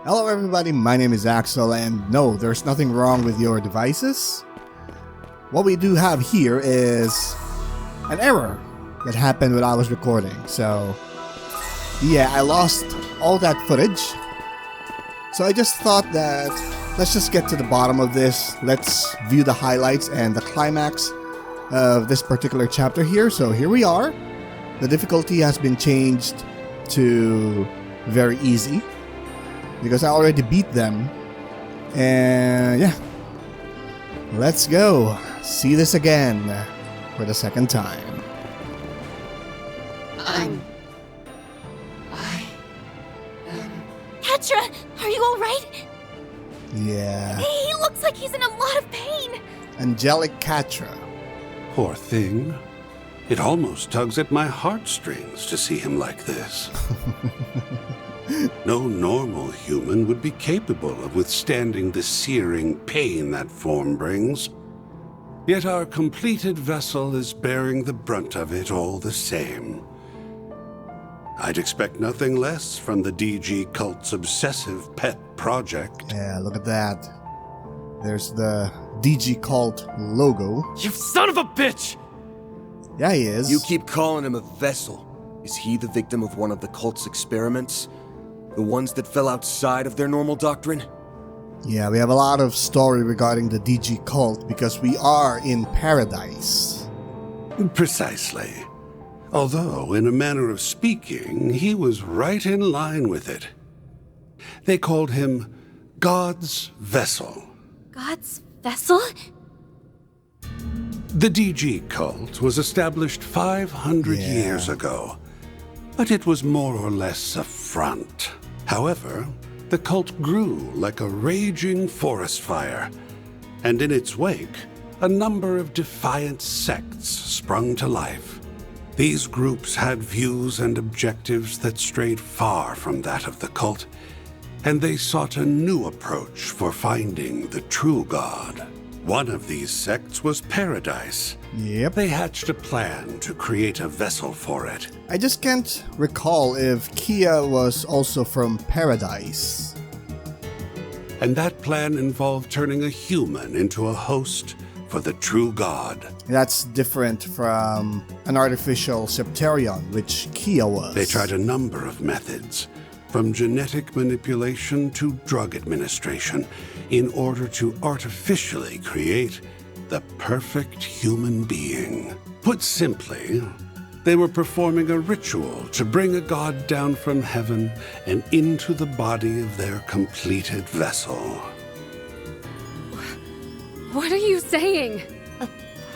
Hello everybody, my name is Axel, and no, there's nothing wrong with your devices. What we do have here is an error that happened when I was recording. So yeah, I lost all that footage. So I just thought that let's just get to the bottom of this. Let's view the highlights and the climax of this particular chapter here. So here we are. The difficulty has been changed to very easy, because I already beat them. And yeah, let's go see this again for the second time. Ketra, are you alright? Yeah, He looks like he's in a lot of pain. Angelic Ketra. Poor thing. It almost tugs at my heartstrings to see him like this. No normal human would be capable of withstanding the searing pain that form brings. Yet our completed vessel is bearing the brunt of it all the same. I'd expect nothing less from the DG cult's obsessive pet project. Yeah, look at that. There's the DG Cult logo. You son of a bitch! Yeah, he is. You keep calling him a vessel. Is he the victim of one of the cult's experiments? The ones that fell outside of their normal doctrine? Yeah, we have a lot of story regarding the DG Cult because we are in paradise. Precisely. Although, in a manner of speaking, he was right in line with it. They called him God's Vessel. God's vessel? The DG cult was established 500 years ago, but it was more or less a front. However, the cult grew like a raging forest fire, and in its wake, a number of defiant sects sprung to life. These groups had views and objectives that strayed far from that of the cult, and they sought a new approach for finding the true God. One of these sects was Paradise. Yep. They hatched a plan to create a vessel for it. I just can't recall if Kia was also from Paradise. And that plan involved turning a human into a host for the true God. That's different from an artificial Septarion, which Kia was. They tried a number of methods, from genetic manipulation to drug administration, in order to artificially create the perfect human being. Put simply, they were performing a ritual to bring a god down from heaven and into the body of their completed vessel. What are you saying? A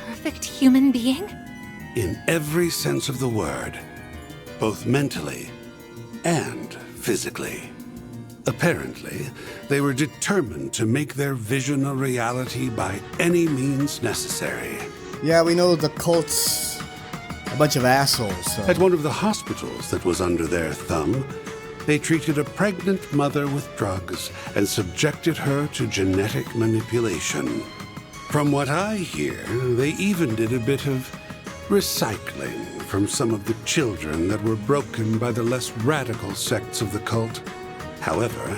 perfect human being? In every sense of the word, both mentally and physically. Apparently, they were determined to make their vision a reality by any means necessary. Yeah, we know the cult's a bunch of assholes. So. At one of the hospitals that was under their thumb, they treated a pregnant mother with drugs and subjected her to genetic manipulation. From what I hear, they even did a bit of recycling from some of the children that were broken by the less radical sects of the cult. However,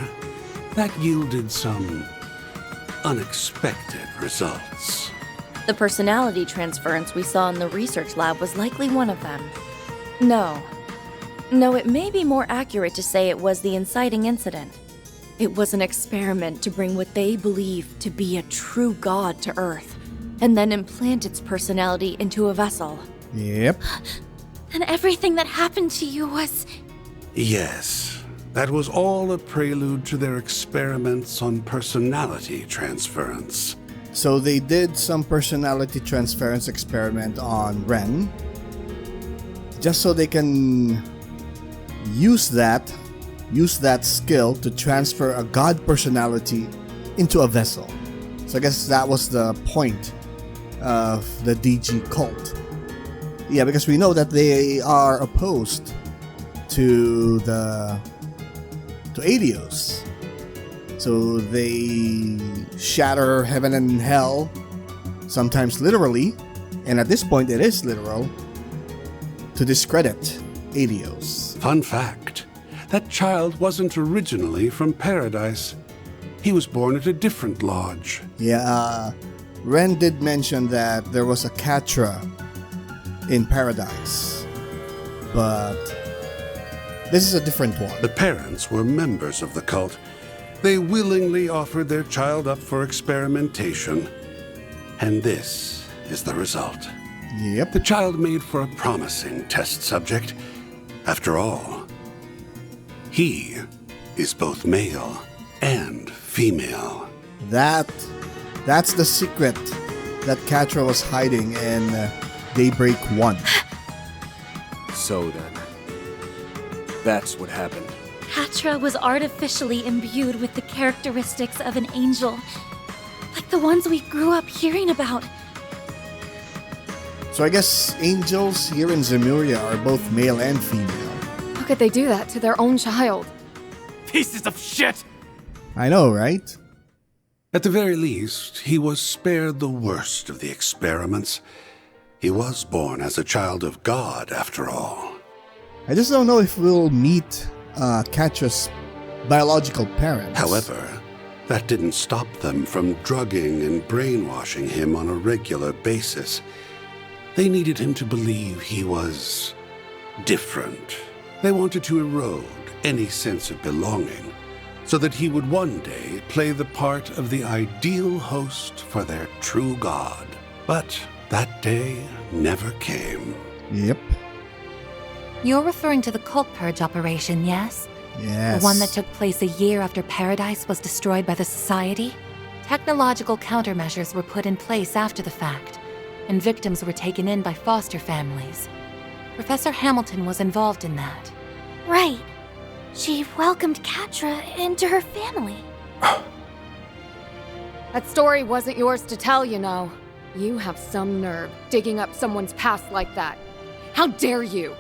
that yielded some unexpected results. The personality transference we saw in the research lab was likely one of them. No, it may be more accurate to say it was the inciting incident. It was an experiment to bring what they believed to be a true god to Earth, and then implant its personality into a vessel. Yep. And everything that happened to you was... Yes, that was all a prelude to their experiments on personality transference. So they did some personality transference experiment on Ren, just so they can use that skill to transfer a god personality into a vessel. So I guess that was the point of the DG cult. Yeah, because we know that they are opposed to Adios. So they shatter heaven and hell, sometimes literally, and at this point it is literal, to discredit Adios. Fun fact, that child wasn't originally from paradise. He was born at a different lodge. Yeah, Ren did mention that there was a Catra in paradise, but this is a different one. The parents were members of the cult. They willingly offered their child up for experimentation. And this is the result. Yep. The child made for a promising test subject. After all, he is both male and female. That's the secret that Catra was hiding in Daybreak 1. So then, that's what happened. Catra was artificially imbued with the characteristics of an angel, like the ones we grew up hearing about. So I guess angels here in Zemuria are both male and female. How could they do that to their own child? Pieces of shit! I know, right? At the very least, he was spared the worst of the experiments. He was born as a child of God, after all. I just don't know if we'll meet Catra's biological parents. However, that didn't stop them from drugging and brainwashing him on a regular basis. They needed him to believe he was different. They wanted to erode any sense of belonging, so that he would one day play the part of the ideal host for their true god. But that day never came. Yep. You're referring to the cult purge operation, yes? Yes. The one that took place a year after Paradise was destroyed by the Society? Technological countermeasures were put in place after the fact, and victims were taken in by foster families. Professor Hamilton was involved in that. Right. She welcomed Catra into her family. That story wasn't yours to tell, you know. You have some nerve digging up someone's past like that. How dare you?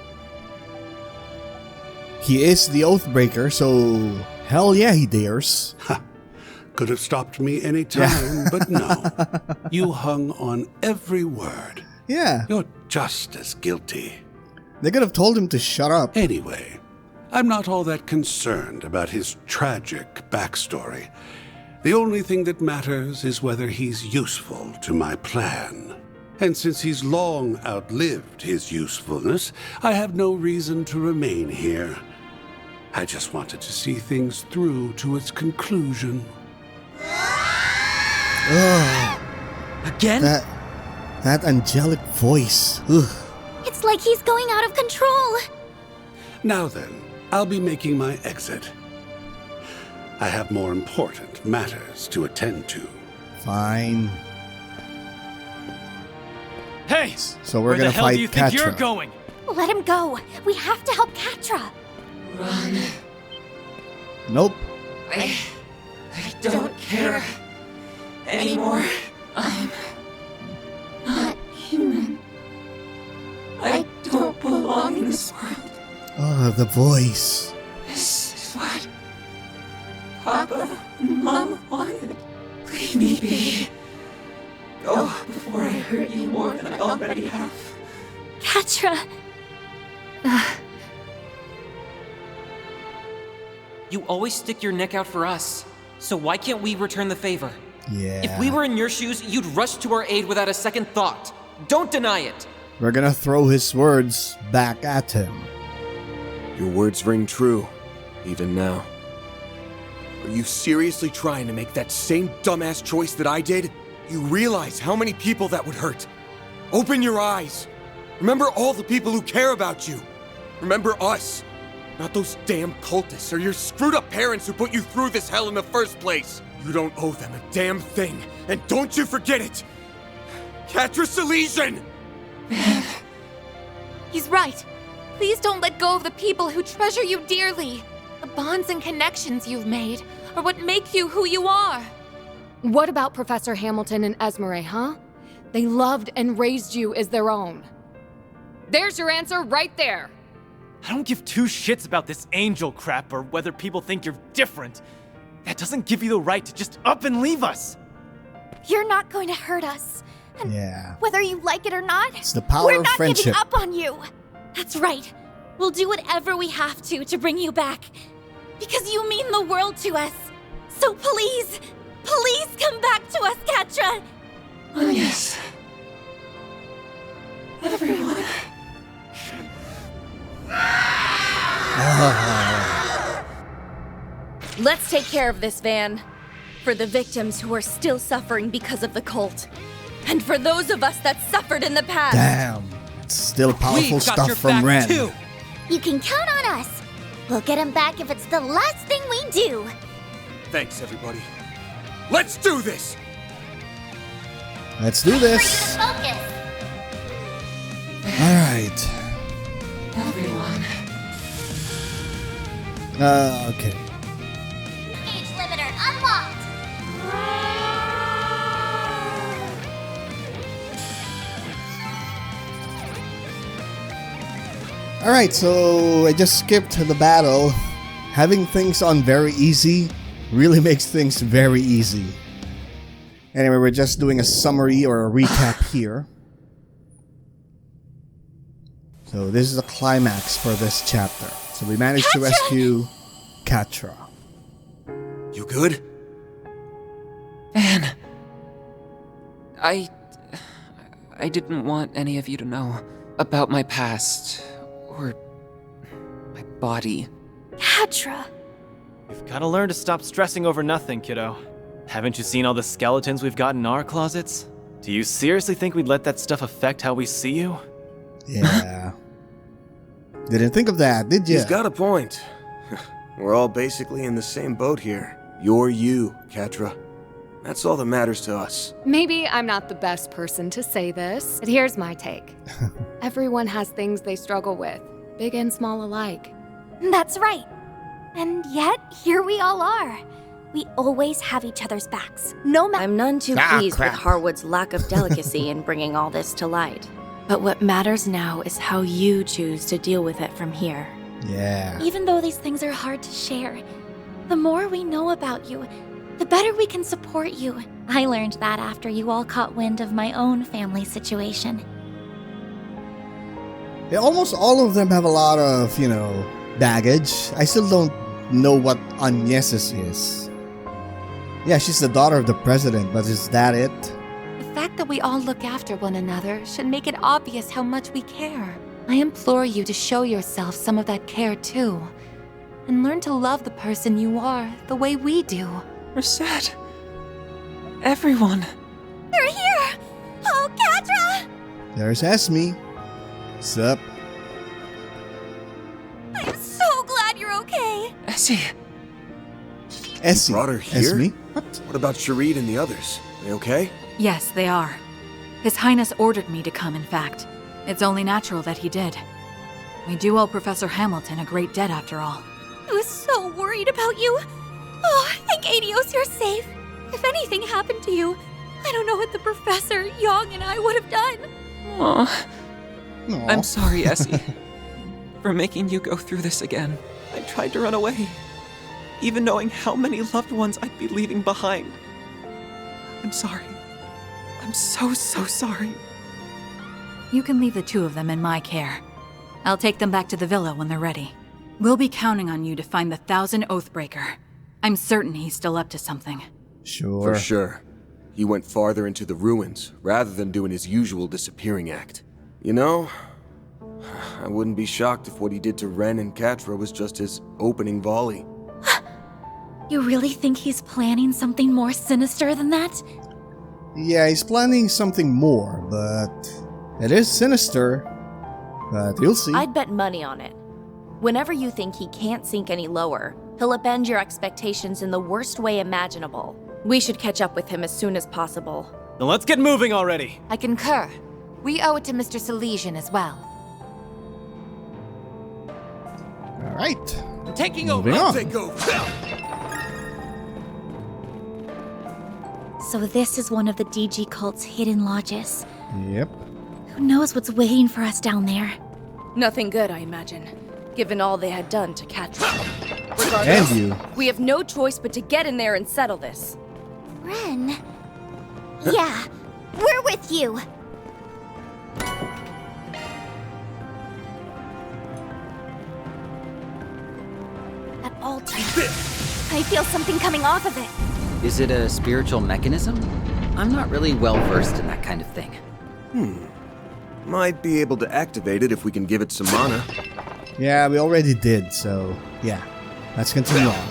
He is the Oathbreaker, so hell yeah, he dares. Could have stopped me any time, but no. You hung on every word. Yeah. You're just as guilty. They could have told him to shut up. Anyway, I'm not all that concerned about his tragic backstory. The only thing that matters is whether he's useful to my plan. And since he's long outlived his usefulness, I have no reason to remain here. I just wanted to see things through to its conclusion. Ugh. Again? That angelic voice. Ugh. It's like he's going out of control. Now then, I'll be making my exit. I have more important matters to attend to. Fine. Hey! So we're where gonna the hell fight do you think Catra. you're going? Let him go. We have to help Catra. Run. Nope. I don't care anymore. I'm not human. I don't belong in this world. Oh, the voice. This is what Papa and Mom wanted. Leave me be. Go before I hurt you more than I already have. Catra. You always stick your neck out for us, so why can't we return the favor? Yeah. If we were in your shoes, you'd rush to our aid without a second thought. Don't deny it! We're gonna throw his words back at him. Your words ring true, even now. Are you seriously trying to make that same dumbass choice that I did? You realize how many people that would hurt. Open your eyes. Remember all the people who care about you. Remember us. Not those damn cultists or your screwed up parents who put you through this hell in the first place. You don't owe them a damn thing, and don't you forget it! Catra Silesian! He's right. Please don't let go of the people who treasure you dearly. The bonds and connections you've made are what make you who you are. What about Professor Hamilton and Esmeralda, huh? They loved and raised you as their own. There's your answer right there. I don't give two shits about this angel crap or whether people think you're different. That doesn't give you the right to just up and leave us. You're not going to hurt us. And Yeah. whether you like it or not, It's the power we're of not friendship. giving up on you. That's right. We'll do whatever we have to bring you back. Because you mean the world to us. So please, please come back to us, Catra! Oh, yes. Everyone. Let's take care of this, Van. For the victims who are still suffering because of the cult. And for those of us that suffered in the past. Damn. It's still powerful We've got your stuff from back, Ren. too. You can count on us. We'll get him back if it's the last thing we do. Thanks, everybody. Let's do this! Let's do this. Focus. Alright. Everyone. Okay. Age limiter unlocked. Alright, so I just skipped the battle. Having things on very easy really makes things very easy. Anyway, we're just doing a summary or a recap here. So this is the climax for this chapter. So we managed to rescue Catra. You good? Van. I didn't want any of you to know about my past or my body. Catra. You've gotta learn to stop stressing over nothing, kiddo. Haven't you seen all the skeletons we've got in our closets? Do you seriously think we'd let that stuff affect how we see you? Yeah. Didn't think of that, did you? He's got a point. We're all basically in the same boat here. You're you, Catra. That's all that matters to us. Maybe I'm not the best person to say this, but here's my take. Everyone has things they struggle with, big and small alike. That's right. And yet, here we all are. We always have each other's backs. No matter. I'm none too Ah, pleased crap. with Harwood's lack of delicacy in bringing all this to light. But what matters now is how you choose to deal with it from here. Yeah. Even though these things are hard to share, the more we know about you, the better we can support you. I learned that after you all caught wind of my own family situation. Yeah, almost all of them have a lot of, baggage. I still don't know what Agnes's is. Yeah, she's the daughter of the president, but is that it? The fact that we all look after one another should make it obvious how much we care. I implore you to show yourself some of that care too. And learn to love the person you are the way we do. Reset. Everyone. They're here! Oh, Catra! There's Esme. Sup? I'm so glad you're okay. Essie. Essie. Brought her here? Esme? What about Sharid and the others? They okay? Yes, they are. His Highness ordered me to come, in fact. It's only natural that he did. We do owe Professor Hamilton a great debt, after all. I was so worried about you. Oh, thank Adios you're safe. If anything happened to you, I don't know what the Professor, Young, and I would have done. Aw. Aw. I'm sorry, Essie. For making you go through this again. I tried to run away. Even knowing how many loved ones I'd be leaving behind. I'm sorry. I'm so sorry. You can leave the two of them in my care. I'll take them back to the villa when they're ready. We'll be counting on you to find the 1,000 Oathbreaker. I'm certain he's still up to something. Sure. For sure. He went farther into the ruins, rather than doing his usual disappearing act. You know, I wouldn't be shocked if what he did to Ren and Catra was just his opening volley. You really think he's planning something more sinister than that? Yeah, he's planning something more, but it is sinister. But you'll see. I'd bet money on it. Whenever you think he can't sink any lower, he'll upend your expectations in the worst way imaginable. We should catch up with him as soon as possible. Then let's get moving already. I concur. We owe it to Mr. Salesian as well. Alright. Taking Moving on. Take over. So this is one of the DG cult's hidden lodges. Yep. Who knows what's waiting for us down there? Nothing good, I imagine, given all they had done to Catra. And Regardless, you. we have no choice but to get in there and settle this. Ren? Yeah, we're with you. altar. I feel something coming off of it. Is it a spiritual mechanism? I'm not really well versed in that kind of thing. Might be able to activate it if we can give it some mana. Yeah, we already did, so yeah. Let's continue on.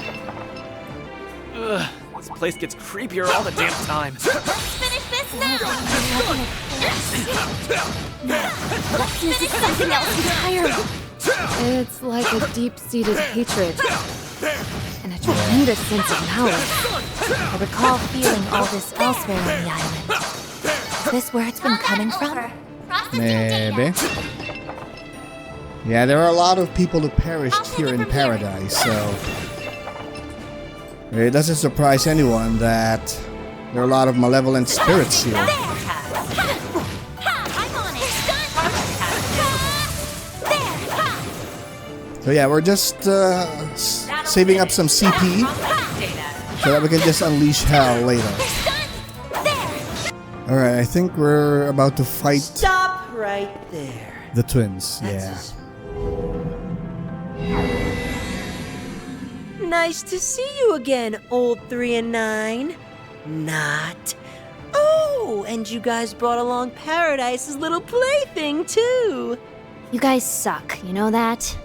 Ugh, this place gets creepier all the damn time. Finish this now! Let's finish something else entirely. It's like a deep-seated hatred. And a tremendous sense of malice. I recall feeling all this elsewhere on the island. Is this where it's been coming from? Maybe. Yeah, there are a lot of people who perished here in Paradise, so it doesn't surprise anyone that there are a lot of malevolent spirits here. I'm on it. So yeah, we're just saving up some CP so that we can just unleash hell later. Alright, I think we're about to fight Stop right there. the twins. Yeah. Nice to see you again, old 3 and 9. Not. Oh, and you guys brought along Paradise's little plaything, too. You guys suck, you know that?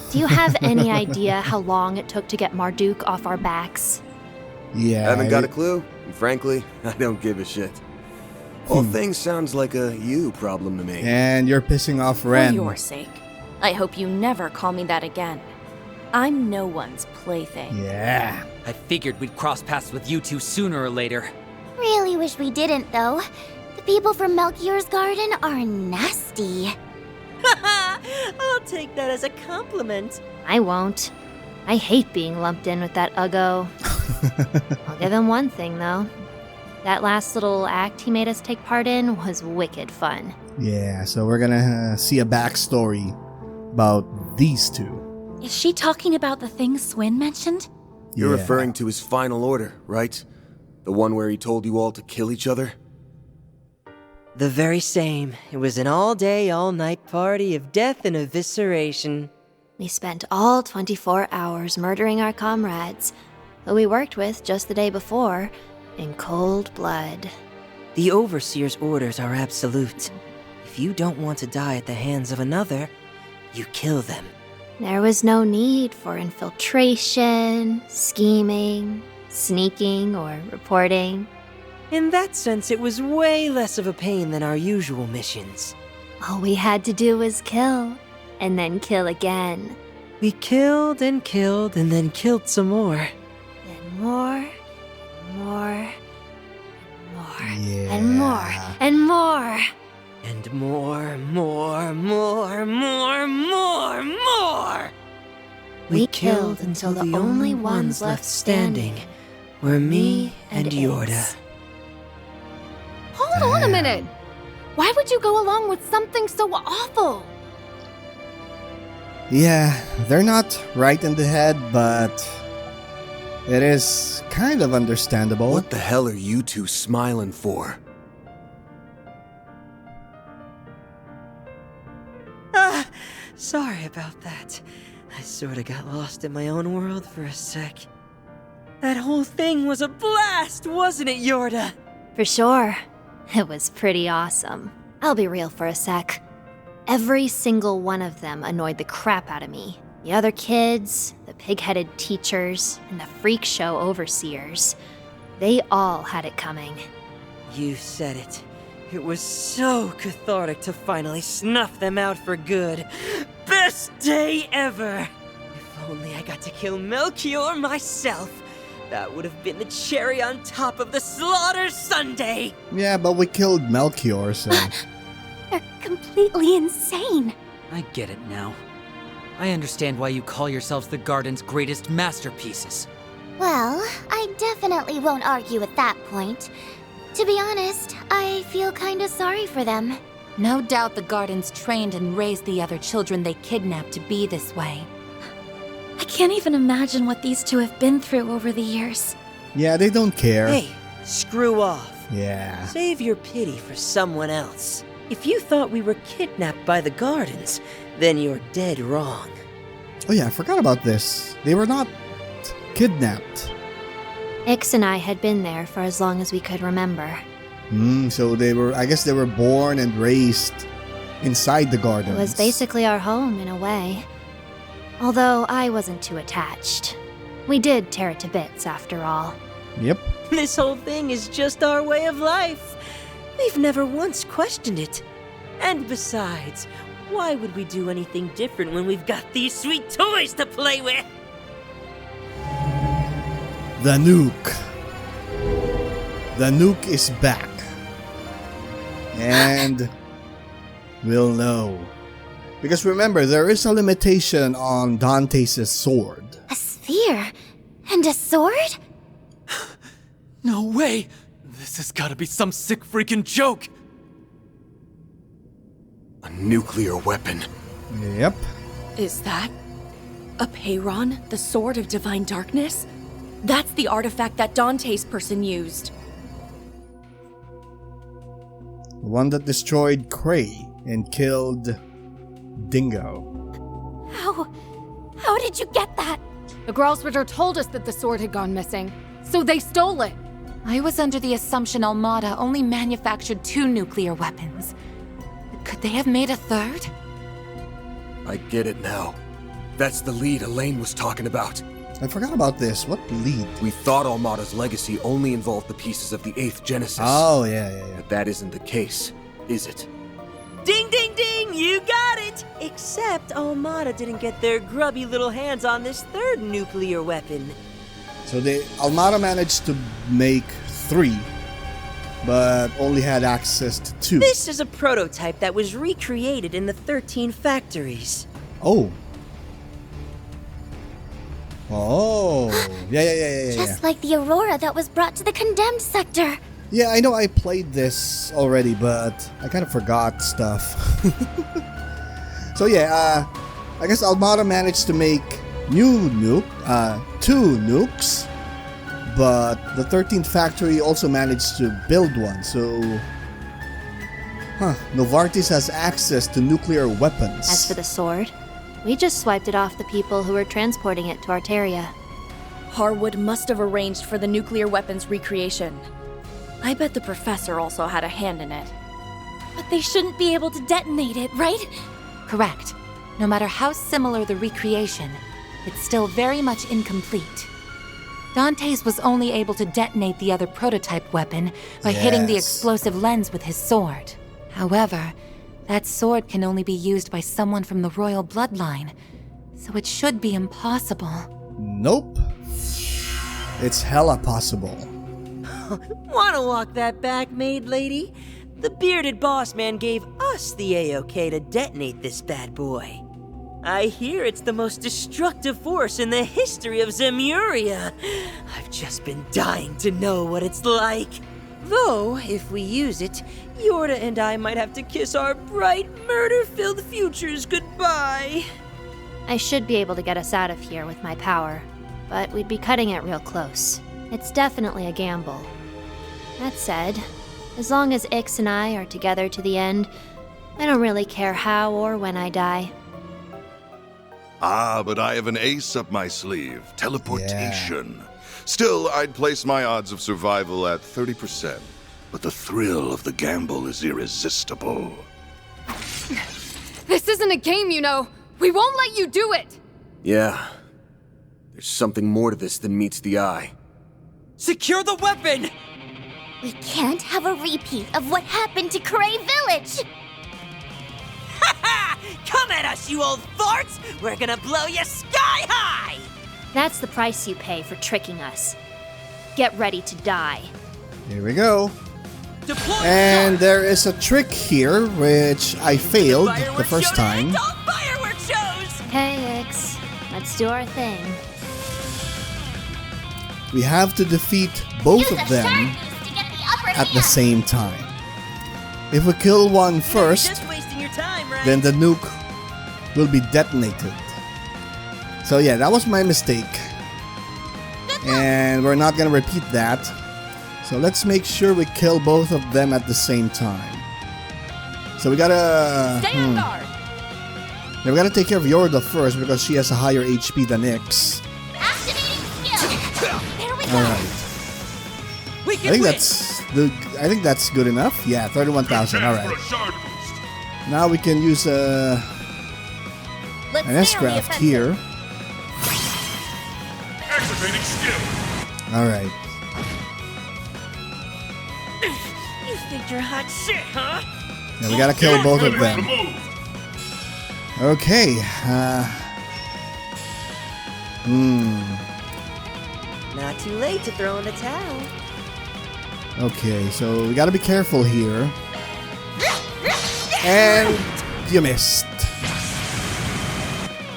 Do you have any idea how long it took to get Marduk off our backs? Yeah. Haven't got a clue, and frankly, I don't give a shit. Whole thing sounds like a you problem to me. And you're pissing off Ren. For your sake, I hope you never call me that again. I'm no one's plaything. Yeah. I figured we'd cross paths with you two sooner or later. Really wish we didn't, though. The people from Melchior's garden are nasty. I'll take that as a compliment. I won't. I hate being lumped in with that Uggo. I'll give him one thing, though. That last little act he made us take part in was wicked fun. Yeah, so we're gonna see a backstory about these two. Is she talking about the thing Swin mentioned? You're Yeah. referring to his final order, right? The one where he told you all to kill each other? The very same. It was an all-day, all-night party of death and evisceration. We spent all 24 hours murdering our comrades, who we worked with just the day before, in cold blood. The Overseer's orders are absolute. If you don't want to die at the hands of another, you kill them. There was no need for infiltration, scheming, sneaking, or reporting. In that sense, it was way less of a pain than our usual missions. All we had to do was kill, and then kill again. We killed and then killed some more. Then more, and more, and more, Yeah. and more, and more. And more. We killed until the only ones left standing were me and Yorda. Hold on a minute! Why would you go along with something so awful? Yeah, they're not right in the head, but it is kind of understandable. What the hell are you two smiling for? Ah, sorry about that. I sorta got lost in my own world for a sec. That whole thing was a blast, wasn't it, Yorda? For sure. It was pretty awesome. I'll be real for a sec. Every single one of them annoyed the crap out of me. The other kids, the pig-headed teachers, and the freak show overseers. They all had it coming. You said it. It was so cathartic to finally snuff them out for good. Best day ever! If only I got to kill Melchior myself. That would have been the cherry on top of the slaughter sundae! Yeah, but we killed Melchior, so... They're completely insane. I get it now. I understand why you call yourselves the Garden's greatest masterpieces. Well, I definitely won't argue at that point. To be honest, I feel kinda sorry for them. No doubt the Gardens trained and raised the other children they kidnapped to be this way. I can't even imagine what these two have been through over the years. Yeah, they don't care. Hey, screw off. Yeah. Save your pity for someone else. If you thought we were kidnapped by the Gardens, then you're dead wrong. Oh yeah, I forgot about this. They were not kidnapped. Ix and I had been there for as long as we could remember. So I guess they were born and raised inside the gardens. It was basically our home in a way. Although I wasn't too attached. We did tear it to bits after all. Yep. This whole thing is just our way of life. We've never once questioned it. And besides, why would we do anything different when we've got these sweet toys to play with? The nuke. The nuke is back. And we'll know. Because remember, there is a limitation on Dante's sword. A sphere? And a sword? No way! This has gotta be some sick freaking joke! A nuclear weapon. Yep. Is that a Peyron, the Sword of Divine Darkness? That's the artifact that Dante's person used. The one that destroyed Cray and killed Dingo. How did you get that? The Gralsritter told us that the sword had gone missing, so they stole it. I was under the assumption Armada only manufactured 2 nuclear weapons. Could they have made a third? I get it now. That's the lead Elaine was talking about. I forgot about this. What lead? We thought Armada's legacy only involved the pieces of the 8th Genesis. Oh, yeah. But that isn't the case, is it? Ding, ding, ding! You got it! Except Armada didn't get their grubby little hands on this 3rd nuclear weapon. So Armada managed to make 3, but only had access to 2. This is a prototype that was recreated in the 13 factories. Oh. Oh. Yeah. Just like the Aurora that was brought to the condemned sector. Yeah, I know I played this already, but I kind of forgot stuff. So yeah, I guess Armada managed to make 2 nukes, but the 13th factory also managed to build one, so... Novartis has access to nuclear weapons. As for the sword, we just swiped it off the people who were transporting it to Arteria. Harwood must have arranged for the nuclear weapons recreation. I bet the professor also had a hand in it. But they shouldn't be able to detonate it, right? Correct. No matter how similar the recreation, it's still very much incomplete. Dante's was only able to detonate the other prototype weapon by hitting the explosive lens with his sword. However, that sword can only be used by someone from the royal bloodline, so it should be impossible. Nope. It's hella possible. Wanna walk that back, maid lady? The bearded boss man gave us the A-OK to detonate this bad boy. I hear it's the most destructive force in the history of Zemuria. I've just been dying to know what it's like. Though, if we use it, Yorda and I might have to kiss our bright, murder-filled futures goodbye. I should be able to get us out of here with my power, but we'd be cutting it real close. It's definitely a gamble. That said, as long as Ix and I are together to the end, I don't really care how or when I die. Ah, but I have an ace up my sleeve. Teleportation. Still, I'd place my odds of survival at 30%. But the thrill of the gamble is irresistible. This isn't a game, you know. We won't let you do it. Yeah. There's something more to this than meets the eye. Secure the weapon! We can't have a repeat of what happened to Cray Village! Come at us, you old farts! We're gonna blow you sky high! That's the price you pay for tricking us. Get ready to die. Here we go. Deploy And there is a trick here, which I failed the first time. Fireworks shows! Hey, Ix. Let's do our thing. We have to defeat both of them at the same time. If we kill one first, Just wasting your time, right? then the nuke will be detonated. So yeah, that was my mistake. And we're not gonna repeat that. So let's make sure we kill both of them at the same time. So we gotta... Stay on guard! Yeah, we gotta take care of Yorda first because she has a higher HP than Ix. Activating skill! I think that's good enough. Yeah, 31,000. All right. Now we can use an S-craft here. Activating skill. All right. You think you're hot shit, huh? Yeah, we gotta kill both of them. Okay. Not too late to throw in the towel. Okay, so we gotta be careful here. And you missed.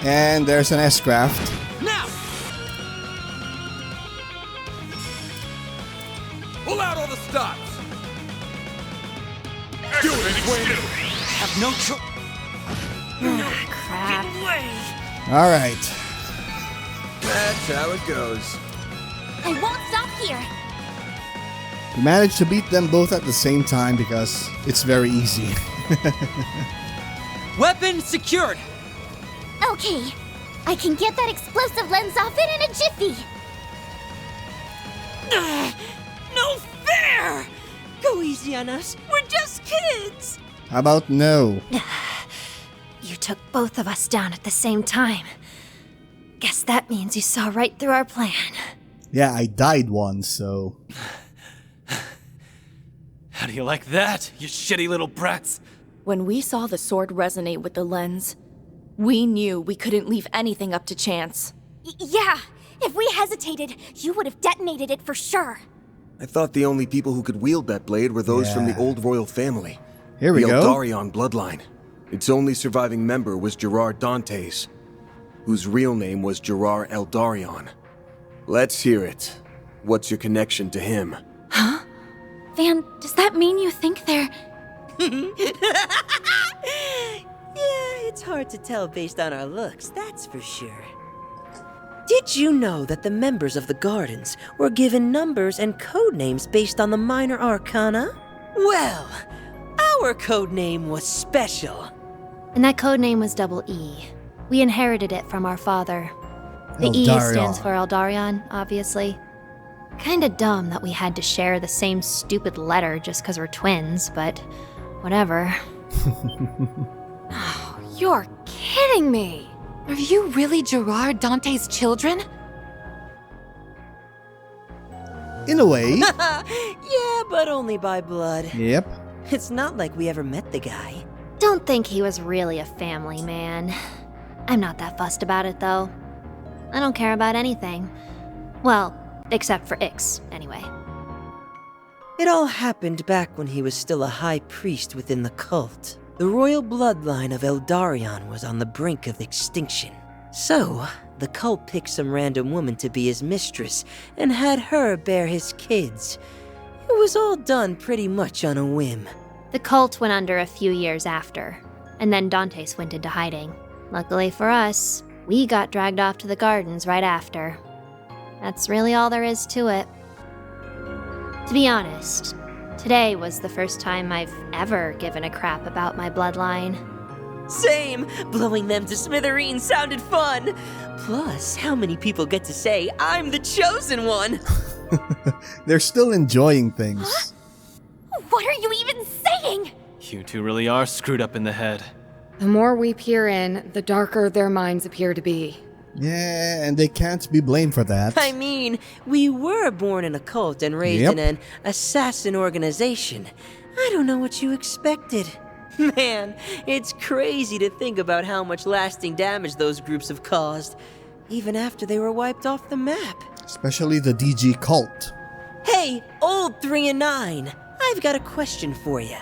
And there's an S-craft. Now! Pull out all the stops! Have no choice. Crap. All right. That's how it goes. I won't stop here. We managed to beat them both at the same time because it's very easy. Weapon secured. Okay, I can get that explosive lens off it in a jiffy. No fair! Go easy on us. We're just kids. How about no? You took both of us down at the same time. Guess that means you saw right through our plan. Yeah, I died once, so... How do you like that, you shitty little brats? When we saw the sword resonate with the lens, we knew we couldn't leave anything up to chance. Yeah, if we hesitated, you would have detonated it for sure. I thought the only people who could wield that blade were those from the old royal family. Here we the go. Eldarion bloodline. Its only surviving member was Gerard Dantes, whose real name was Gerard Eldarion. Let's hear it. What's your connection to him? Huh? Van, does that mean you think they're... Yeah, it's hard to tell based on our looks, that's for sure. Did you know that the members of the Gardens were given numbers and code names based on the minor arcana? Well, our code name was special. And that code name was Double E. We inherited it from our father. The E Eldarion. stands for Eldarion, obviously. Kinda dumb that we had to share the same stupid letter just because we're twins, but whatever. You're kidding me! Are you really Gerard Dante's children? In a way. Yeah, but only by blood. Yep. It's not like we ever met the guy. Don't think he was really a family man. I'm not that fussed about it, though. I don't care about anything. Well, except for Ix, anyway. It all happened back when he was still a high priest within the cult. The royal bloodline of Eldarion was on the brink of extinction. So, the cult picked some random woman to be his mistress and had her bear his kids. It was all done pretty much on a whim. The cult went under a few years after, and then Dantes went into hiding. Luckily for us, we got dragged off to the gardens right after. That's really all there is to it. To be honest, today was the first time I've ever given a crap about my bloodline. Same! Blowing them to smithereens sounded fun! Plus, how many people get to say, I'm the chosen one? They're still enjoying things. Huh? What are you even saying? You two really are screwed up in the head. The more we peer in, the darker their minds appear to be. Yeah, and they can't be blamed for that. I mean, we were born in a cult and raised in an assassin organization. I don't know what you expected. Man, it's crazy to think about how much lasting damage those groups have caused, even after they were wiped off the map. Especially the DG cult. Hey, old 3 and 9, I've got a question for you.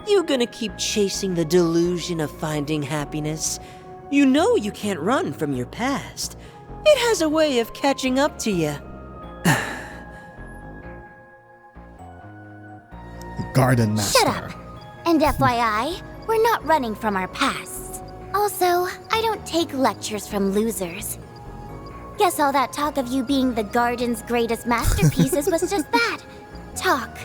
You gonna keep chasing the delusion of finding happiness? You know you can't run from your past. It has a way of catching up to you. The Garden Master. Shut up! And FYI, we're not running from our pasts. Also, I don't take lectures from losers. Guess all that talk of you being the Garden's greatest masterpieces was just that. Talk.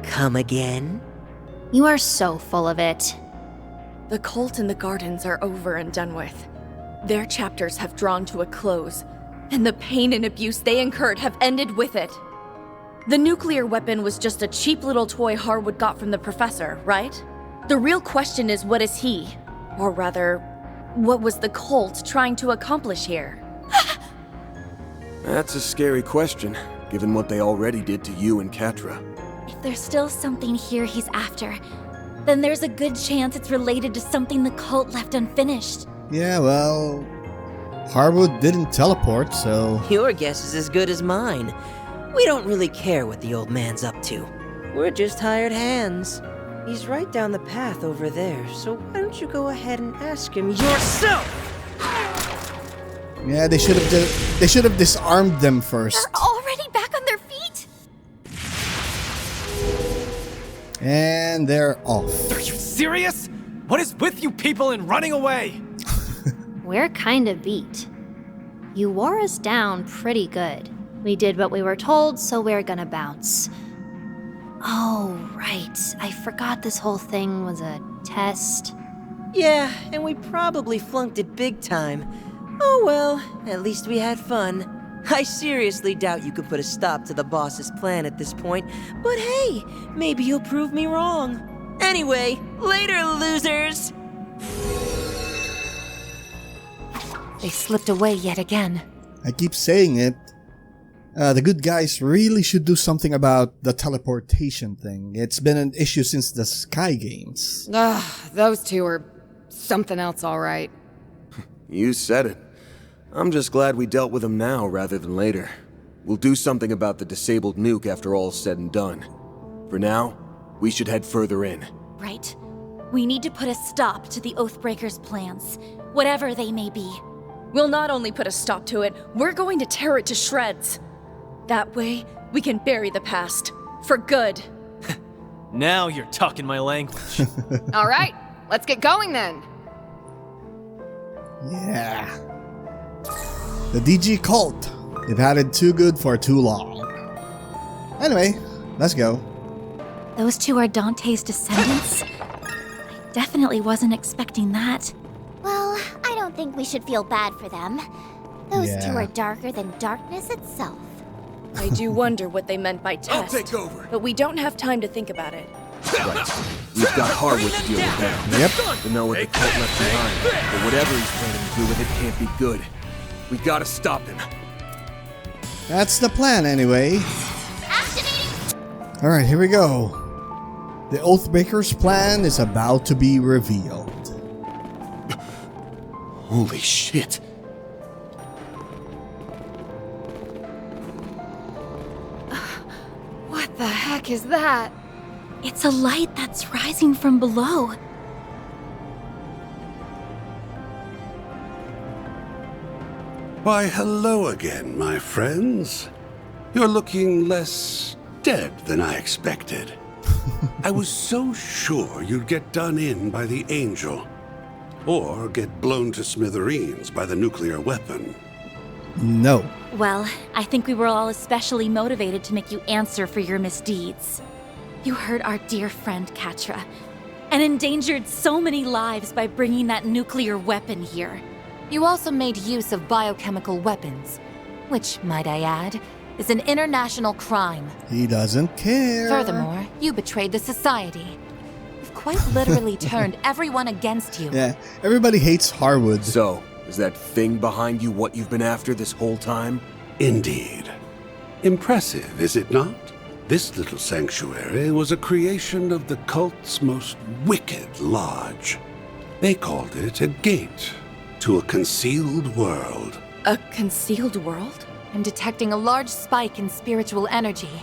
Come again? You are so full of it. The cult and the Gardens are over and done with. Their chapters have drawn to a close, and the pain and abuse they incurred have ended with it. The nuclear weapon was just a cheap little toy Harwood got from the professor, right? The real question is, what is he? Or rather, what was the cult trying to accomplish here? That's a scary question, given what they already did to you and Catra. If there's still something here he's after, then there's a good chance it's related to something the cult left unfinished. Yeah, well, Harwood didn't teleport, so... Your guess is as good as mine. We don't really care what the old man's up to. We're just hired hands. He's right down the path over there, so why don't you go ahead and ask him yourself? Yeah, they should have disarmed them first. They're already back on their feet? And they're off. Are you serious? What is with you people and running away? We're kinda beat. You wore us down pretty good. We did what we were told, so we're gonna bounce. Oh, right. I forgot this whole thing was a test. Yeah, and we probably flunked it big time. Oh well, at least we had fun. I seriously doubt you could put a stop to the boss's plan at this point, but hey, maybe you'll prove me wrong. Anyway, later, losers! They slipped away yet again. I keep saying it. The good guys really should do something about the teleportation thing. It's been an issue since the Sky Games. Those two are something else, all right. You said it. I'm just glad we dealt with them now rather than later. We'll do something about the disabled nuke after all's said and done. For now, we should head further in. Right. We need to put a stop to the Oathbreakers' plans, whatever they may be. We'll not only put a stop to it, we're going to tear it to shreds. That way, we can bury the past. For good. Now you're talking my language. All right, let's get going then. Yeah. The DG cult. They've had it too good for too long. Anyway, let's go. Those two are Dante's descendants? I definitely wasn't expecting that. Well, I don't think we should feel bad for them. Those two Yeah. are darker than darkness itself. I do wonder what they meant by test. I'll take over. But we don't have time to think about it. Right. We've got Harwood to deal with now. Yep. To know what the cult left behind. But whatever he's planning to do with it can't be good. We gotta stop him. That's the plan anyway. Alright, here we go. The Oathbreakers' plan is about to be revealed. Holy shit. What the heck is that? It's a light that's rising from below. Why, hello again, my friends. You're looking less dead than I expected. I was so sure you'd get done in by the Angel, or get blown to smithereens by the nuclear weapon. No. Well, I think we were all especially motivated to make you answer for your misdeeds. You hurt our dear friend Catra, and endangered so many lives by bringing that nuclear weapon here. You also made use of biochemical weapons, which, might I add, is an international crime. He doesn't care. Furthermore, you betrayed the society. You've quite literally turned everyone against you. Yeah, everybody hates Harwood. So, is that thing behind you what you've been after this whole time? Indeed. Impressive, is it not? This little sanctuary was a creation of the cult's most wicked lodge. They called it a gate to a concealed world. A concealed world? I'm detecting a large spike in spiritual energy.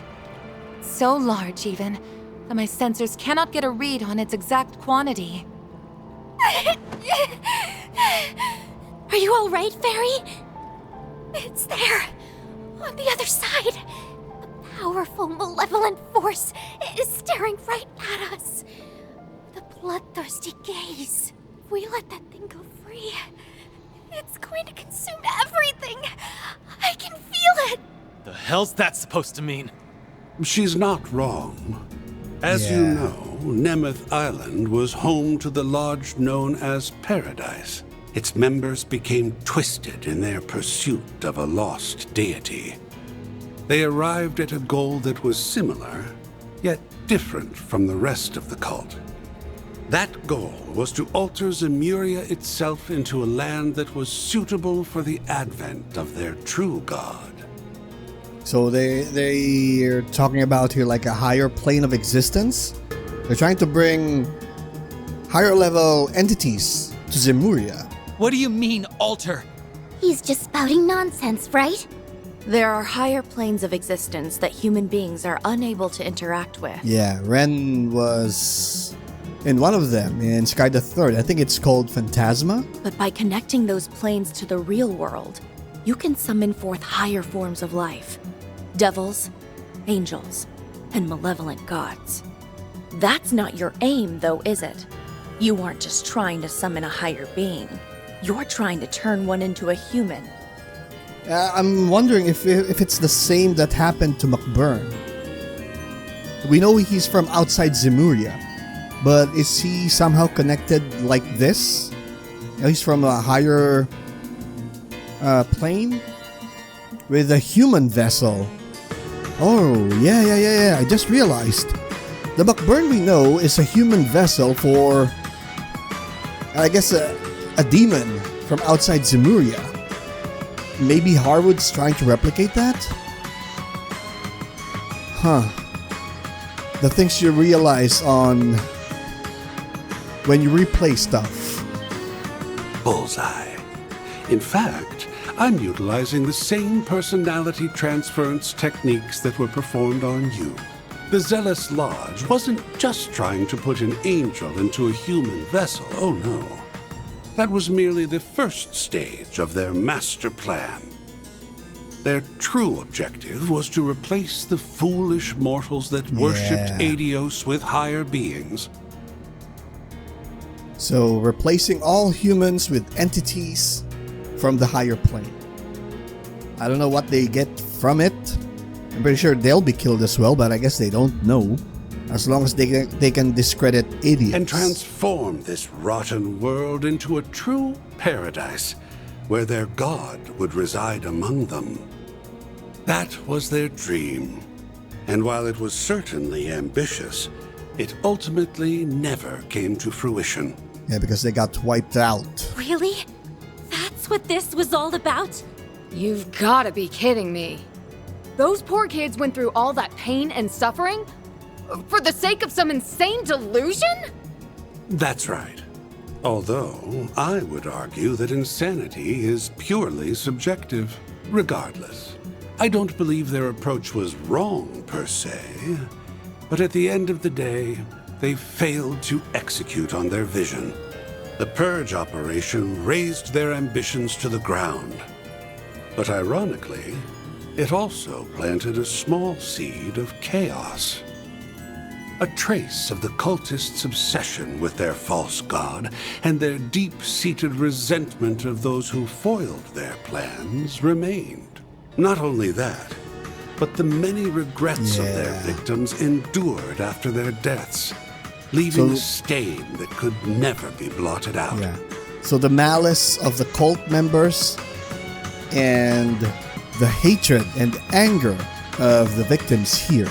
So large, even, that my sensors cannot get a read on its exact quantity. Are you all right, Fairy? It's there, on the other side. A powerful, malevolent force is staring right at us. The bloodthirsty gaze. If we let that thing go free, it's going to consume everything. I can feel it. The hell's that supposed to mean? She's not wrong. As you know, Nemeth Island was home to the lodge known as Paradise. its members became twisted in their pursuit of a lost deity. They arrived at a goal that was similar, yet different from the rest of the cult. That goal was to alter Zemuria itself into a land that was suitable for the advent of their true god. So they're talking about here like a higher plane of existence? They're trying to bring higher level entities to Zemuria. What do you mean, alter? He's just spouting nonsense, right? There are higher planes of existence that human beings are unable to interact with. Yeah, Ren was in one of them, in Sky the Third. I think it's called Phantasma. But by connecting those planes to the real world, you can summon forth higher forms of life. Devils, angels, and malevolent gods. That's not your aim, though, is it? You aren't just trying to summon a higher being. You're trying to turn one into a human. I'm wondering if it's the same that happened to McBurn. We know he's from outside Zemuria, but is he somehow connected like this? He's from a higher plane with a human vessel. Oh, yeah. I just realized. The McBurn we know is a human vessel for, I guess, a demon from outside Zemuria. Maybe Harwood's trying to replicate that? Huh. The things you realize on when you replay stuff. Bullseye. In fact, I'm utilizing the same personality transference techniques that were performed on you. The Zealous Lodge wasn't just trying to put an angel into a human vessel, oh no. That was merely the first stage of their master plan. Their true objective was to replace the foolish mortals that worshipped Adios with higher beings. So, replacing all humans with entities from the higher plane. I don't know what they get from it. I'm pretty sure they'll be killed as well, but I guess they don't know. As long as they can discredit idiots. And transform this rotten world into a true paradise, where their god would reside among them. That was their dream. And while it was certainly ambitious, it ultimately never came to fruition. Yeah, because they got wiped out. Really? That's what this was all about? You've gotta be kidding me. Those poor kids went through all that pain and suffering for the sake of some insane delusion? That's right. Although, I would argue that insanity is purely subjective, regardless. I don't believe their approach was wrong, per se, but at the end of the day, they failed to execute on their vision. The Purge operation razed their ambitions to the ground. But ironically, it also planted a small seed of chaos. A trace of the cultists' obsession with their false god and their deep-seated resentment of those who foiled their plans remained. Not only that, but the many regrets of their victims endured after their deaths, leaving a stain that could never be blotted out. Yeah. So the malice of the cult members and the hatred and anger of the victims here.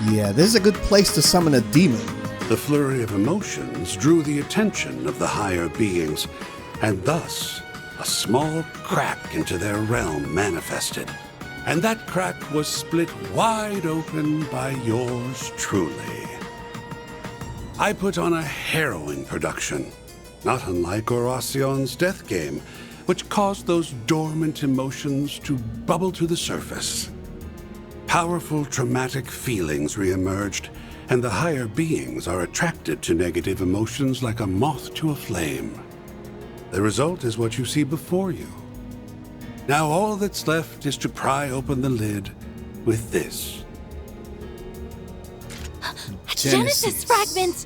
Yeah, this is a good place to summon a demon. The flurry of emotions drew the attention of the higher beings, and thus a small crack into their realm manifested. And that crack was split wide open by yours truly. I put on a harrowing production, not unlike Horacion's death game, which caused those dormant emotions to bubble to the surface. Powerful traumatic feelings reemerged, and the higher beings are attracted to negative emotions like a moth to a flame. The result is what you see before you. Now all that's left is to pry open the lid with this. A Genesis fragment!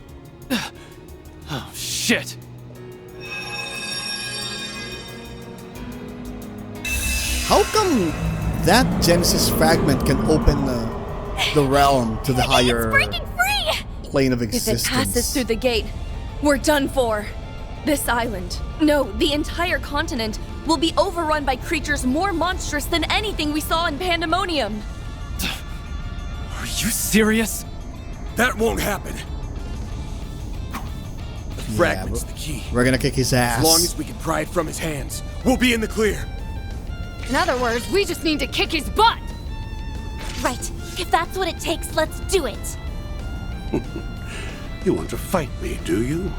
Oh, shit! How come that Genesis fragment can open the realm to the higher free! plane of existence? If it passes through the gate, we're done for. This island, No, the entire continent will be overrun by creatures more monstrous than anything we saw in Pandemonium. Are you serious? That won't happen. The fragment's the key. We're gonna kick his ass. As long as we can pry it from his hands, we'll be in the clear. In other words, we just need to kick his butt! Right. If that's what it takes, let's do it. You want to fight me, do you?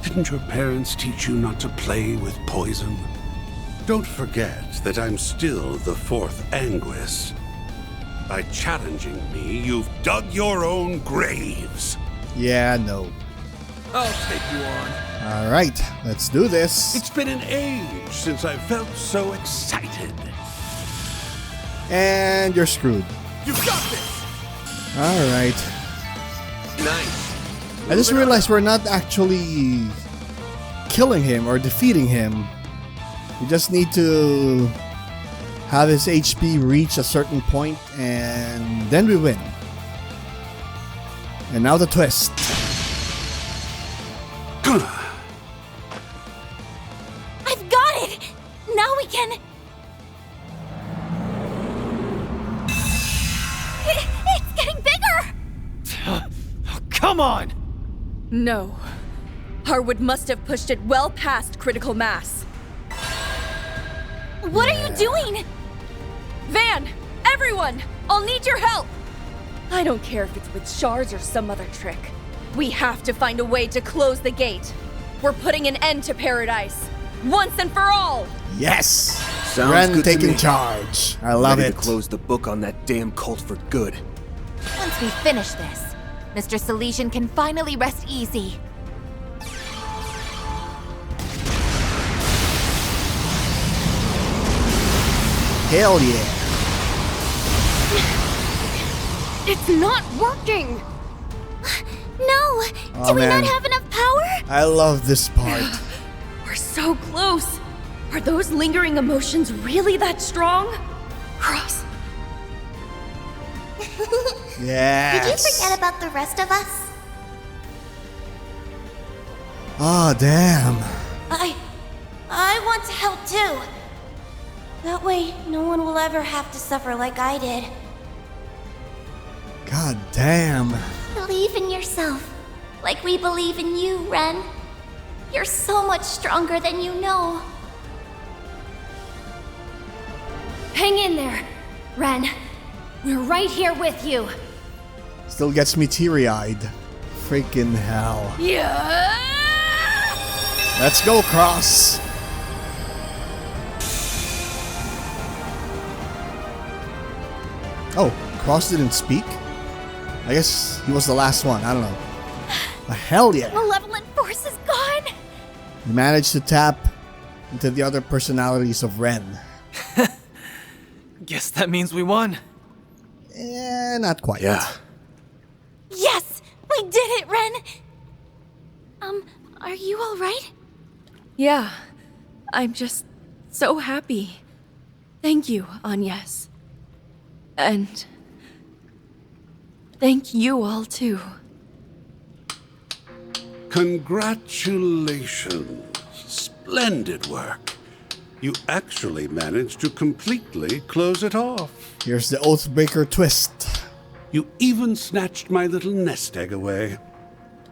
Didn't your parents teach you not to play with poison? Don't forget that I'm still the fourth Anguis. By challenging me, you've dug your own graves. Yeah, no. I'll take you on. Alright, let's do this. It's been an age since I felt so excited. And you're screwed. You got this! Alright. Nice. I just realized we're not actually killing him or defeating him. We just need to have his HP reach a certain point and then we win. And now the twist. I've got it! Now we can... It's getting bigger! Come on! No. Harwood must have pushed it well past critical mass. What are you doing? Van! Everyone! I'll need your help! I don't care if it's with shards or some other trick. We have to find a way to close the gate. We're putting an end to Paradise. Once and for all! Yes! Sounds Ren good to taking me. charge. I love Ready it. to close the book on that damn cult for good. Once we finish this, Mr. Salesian can finally rest easy. Hell yeah. It's not working! No! Oh, Do we man. not have enough power? I love this part. We're so close! Are those lingering emotions really that strong? Cross. Yes. Did you forget about the rest of us? Oh, damn. I want to help too. That way, no one will ever have to suffer like I did. God damn. Believe in yourself, like we believe in you, Ren. You're so much stronger than you know. Hang in there, Ren. We're right here with you. Still gets me teary-eyed. Freaking hell. Yeah! Let's go, Cross. Oh, Cross didn't speak? I guess he was the last one. I don't know. Hell yeah. Malevolent force is gone. We managed to tap into the other personalities of Ren. Guess that means we won. Not quite. Yeah. Yes, we did it, Ren. Are you all right? Yeah. I'm just so happy. Thank you, Agnes. And thank you all too. Congratulations. Splendid work. You actually managed to completely close it off. Here's the Oathbreaker twist. You even snatched my little nest egg away.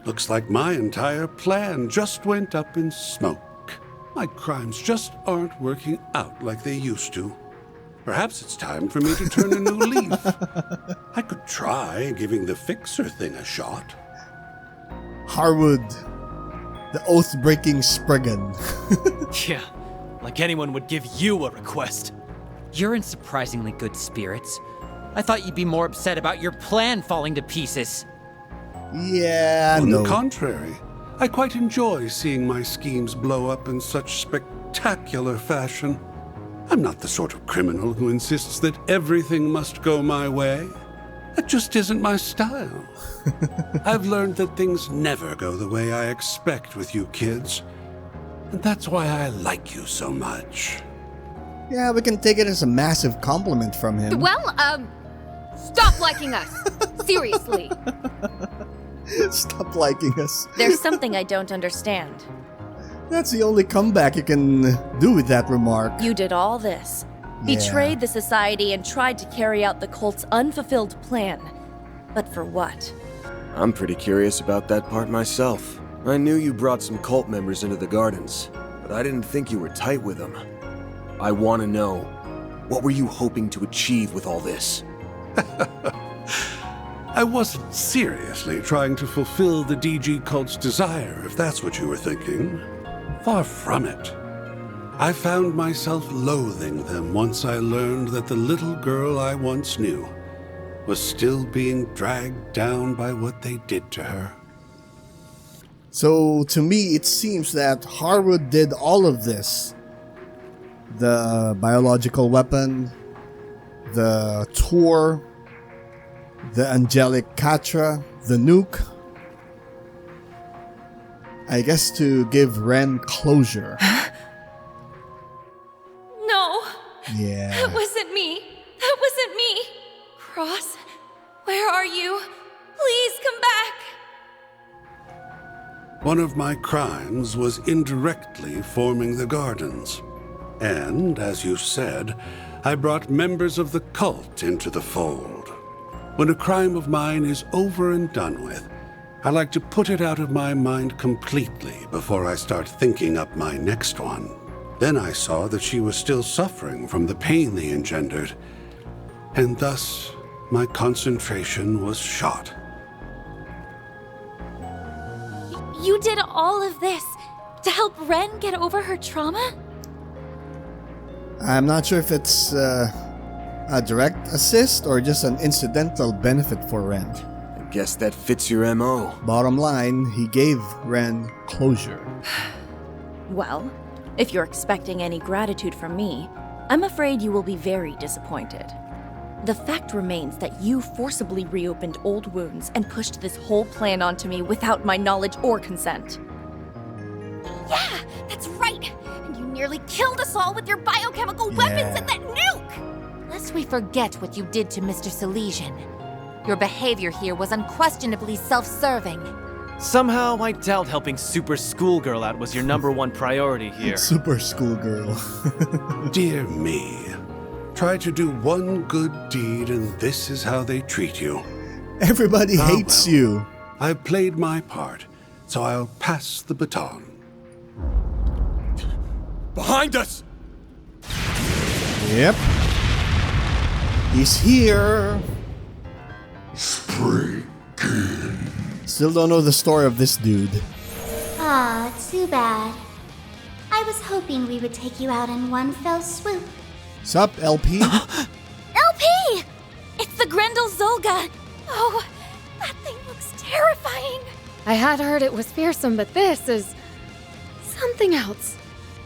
Looks like my entire plan just went up in smoke. My crimes just aren't working out like they used to. Perhaps it's time for me to turn a new leaf. I could try giving the Fixer thing a shot. Harwood, the oath-breaking Spriggan. Yeah, like anyone would give you a request. You're in surprisingly good spirits. I thought you'd be more upset about your plan falling to pieces. Yeah, On no. the contrary, I quite enjoy seeing my schemes blow up in such spectacular fashion. I'm not the sort of criminal who insists that everything must go my way. That just isn't my style. I've learned that things never go the way I expect with you kids. And that's why I like you so much. Yeah, we can take it as a massive compliment from him. Well, stop liking us. Seriously. Stop liking us. There's something I don't understand. That's the only comeback you can do with that remark. You did all this. Betrayed the society and tried to carry out the cult's unfulfilled plan. But for what? I'm pretty curious about that part myself. I knew you brought some cult members into the gardens, but I didn't think you were tight with them. I want to know, what were you hoping to achieve with all this? I wasn't seriously trying to fulfill the DG cult's desire, if that's what you were thinking. Far from it. I found myself loathing them once I learned that the little girl I once knew was still being dragged down by what they did to her. So, to me, it seems that Harwood did all of this. The biological weapon, the tour, the angelic Katra, the nuke. I guess to give Ren closure. No! Yeah. That wasn't me! That wasn't me! Cross, where are you? Please come back! One of my crimes was indirectly forming the gardens. And, as you said, I brought members of the cult into the fold. When a crime of mine is over and done with, I like to put it out of my mind completely before I start thinking up my next one. Then I saw that she was still suffering from the pain they engendered, and thus my concentration was shot. You did all of this to help Ren get over her trauma? I'm not sure if it's a direct assist or just an incidental benefit for Ren. I guess that fits your MO. Bottom line, he gave Ren closure. Well, if you're expecting any gratitude from me, I'm afraid you will be very disappointed. The fact remains that you forcibly reopened old wounds and pushed this whole plan onto me without my knowledge or consent. Yeah, that's right! And you nearly killed us all with your biochemical weapons and that nuke! Lest we forget what you did to Mr. Silesian. Your behavior here was unquestionably self-serving. Somehow, I doubt helping Super Schoolgirl out was your #1 priority here. Super Schoolgirl. Dear me. Try to do one good deed and this is how they treat you. Everybody hates you. I've played my part, so I'll pass the baton. Behind us! Yep. He's here. Still don't know the story of this dude. Ah, too bad. I was hoping we would take you out in one fell swoop. Sup, LP? LP! It's the Grendel Zolga! Oh, that thing looks terrifying! I had heard it was fearsome, but this is something else.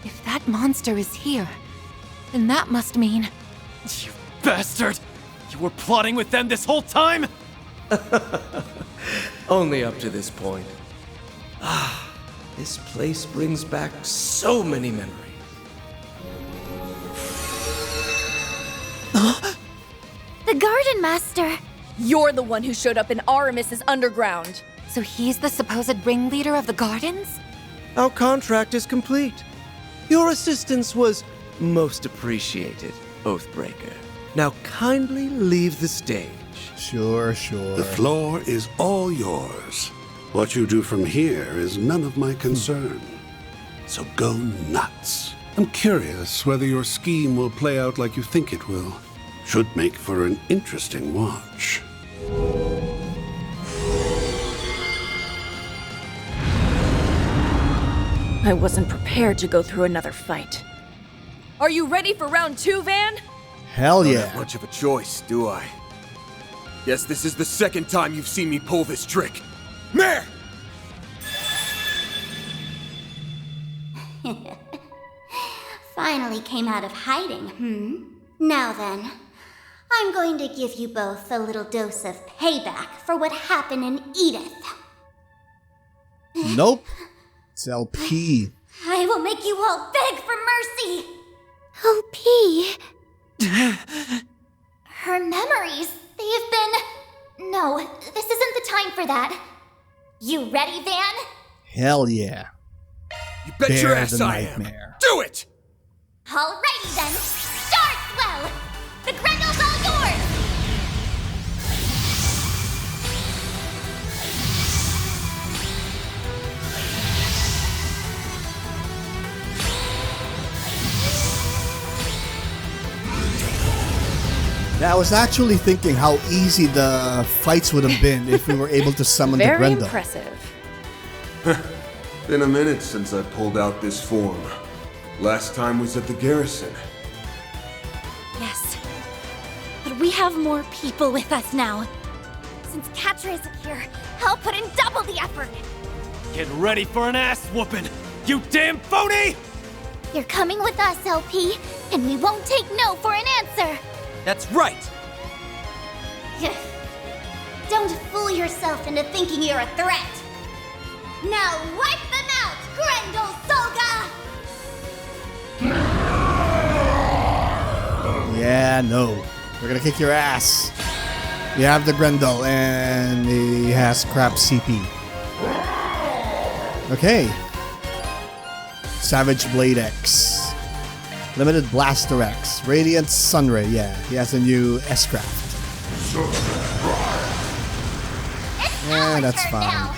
If that monster is here, then that must mean... You bastard! You were plotting with them this whole time?! Only up to this point. Ah, this place brings back so many memories. The Garden Master! You're the one who showed up in Aramis's underground. So he's the supposed ringleader of the gardens? Our contract is complete. Your assistance was most appreciated, Oathbreaker. Now kindly leave the stage. Sure. The floor is all yours. What you do from here is none of my concern. So go nuts. I'm curious whether your scheme will play out like you think it will. Should make for an interesting watch. I wasn't prepared to go through another fight. Are you ready for round 2, Van? Hell yeah. Don't have much of a choice, do I? Guess this is the second time you've seen me pull this trick. Mare! Finally came out of hiding, Now then, I'm going to give you both a little dose of payback for what happened in Edith. Nope. It's LP. I will make you all beg for mercy! LP? Her memories, they have been... No, this isn't the time for that. You ready, Van? Hell yeah. You Bet your bear ass the I am. nightmare. Do it! Alrighty then! Start well! The Grendel's all yours! Yeah, I was actually thinking how easy the fights would have been if we were able to summon the Very Grendel. impressive. Been a minute since I pulled out this form. Last time was at the garrison. Yes. But we have more people with us now. Since Catra isn't here, I'll put in double the effort. Get ready for an ass whooping, you damn phony! You're coming with us, LP, and we won't take no for an answer. That's right! Don't fool yourself into thinking you're a threat. Now wipe them out, Grendel Soga! Yeah, no. We're gonna kick your ass. You have the Grendel, and he has crap CP. Okay. Savage Blade X. Limited Blaster X. Radiant Sunray, yeah. He has a new S-Craft. Yeah, that's fine.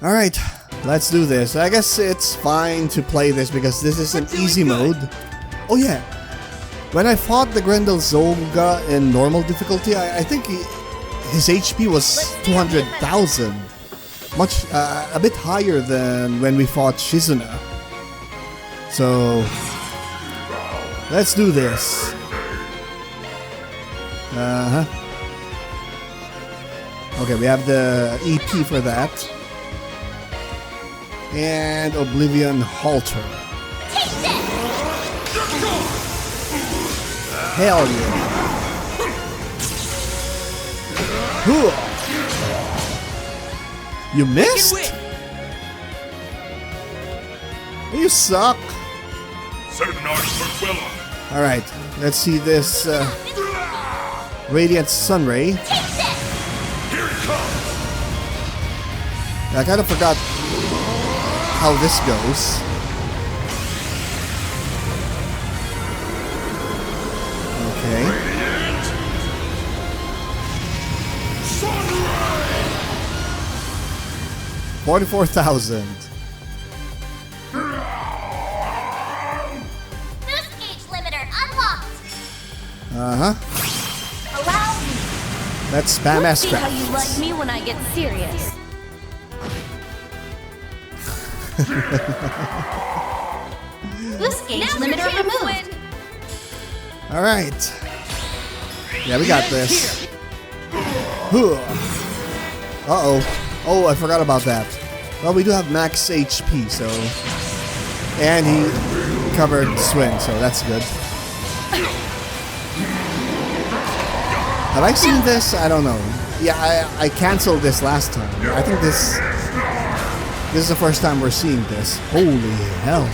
Alright, let's do this. I guess it's fine to play this because this is an easy mode. Oh yeah, when I fought the Grendel Zoga in normal difficulty, I think his HP was 200,000. Much, a bit higher than when we fought Shizuna. So, let's do this. Okay, we have the EP for that. And Oblivion Halter. Hell yeah. You missed? You suck. Alright, let's see this Radiant Sunray. I kind of forgot how this goes. Okay. 44,000. Boost gauge limiter unlocked. Allow me. Let's spam Let's see how S-Craft. you like me when I get serious. Boost gauge limiter removed. Alright. Yeah, we got this. Uh-oh. Oh, I forgot about that. Well, we do have max HP, so... And he covered swing, so that's good. Have I seen this? I don't know. Yeah, I canceled this last time. I think this is the first time we're seeing this. Holy hell.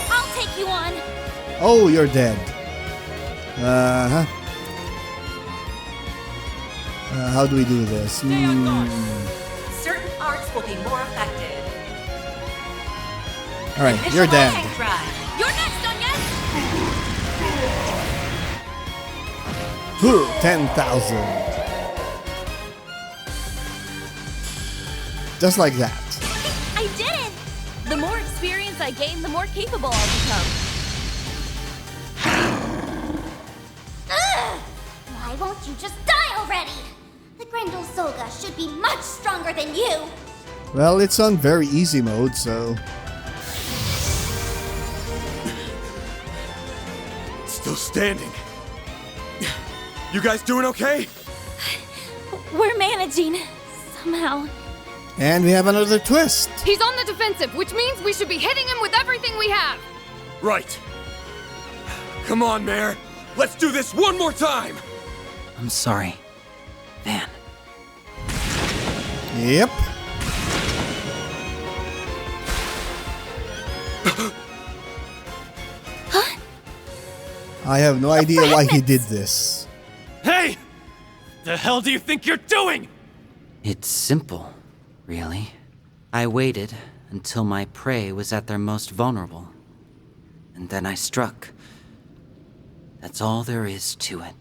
I'll take you on. Oh, you're dead. How do we do this? Certain arts will be more effective. Alright, you're dead. You're next, Onion. 10,000. Just like that. I did it! The more experience I gain, the more capable I'll become. Ugh! Why won't you just die already? The Grendel Soga should be much stronger than you. Well, it's on very easy mode, so... Still standing. You guys doing okay? We're managing. Somehow. And we have another twist. He's on the defensive, which means we should be hitting him with everything we have. Right. Come on, Mare. Let's do this one more time. I'm sorry, Van. Yep. I have no idea why he did this. Hey! The hell do you think you're doing? It's simple, really. I waited until my prey was at their most vulnerable. And then I struck. That's all there is to it.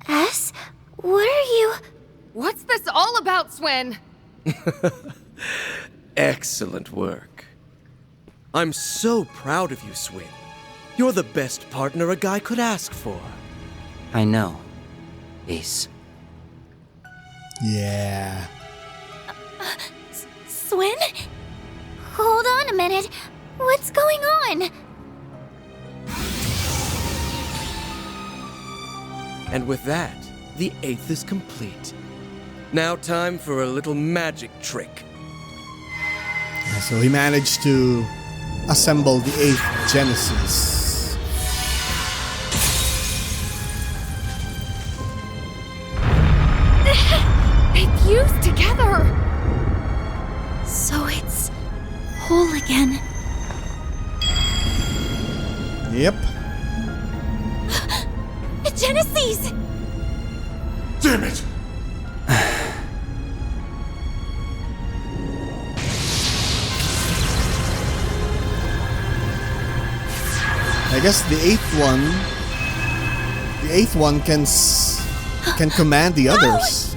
S? What are you... What's this all about, Swin? Excellent work. I'm so proud of you, Swin. You're the best partner a guy could ask for. I know, Ace. Yeah. Swin? Hold on a minute. What's going on? And with that, the 8th is complete. Now time for a little magic trick. So he managed to assemble the 8th Genesis. They fused together! So it's whole again. Yep. The Genesis! Damn it! I guess the 8th one can command the others.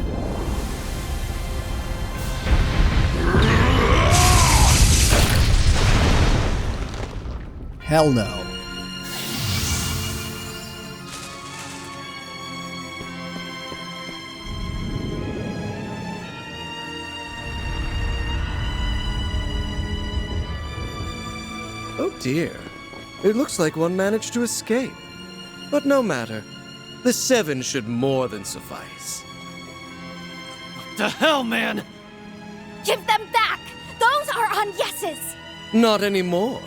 Hell no. Oh dear. It looks like one managed to escape. But no matter. The 7 should more than suffice. What the hell, man? Give them back! Those are on yeses! Not anymore.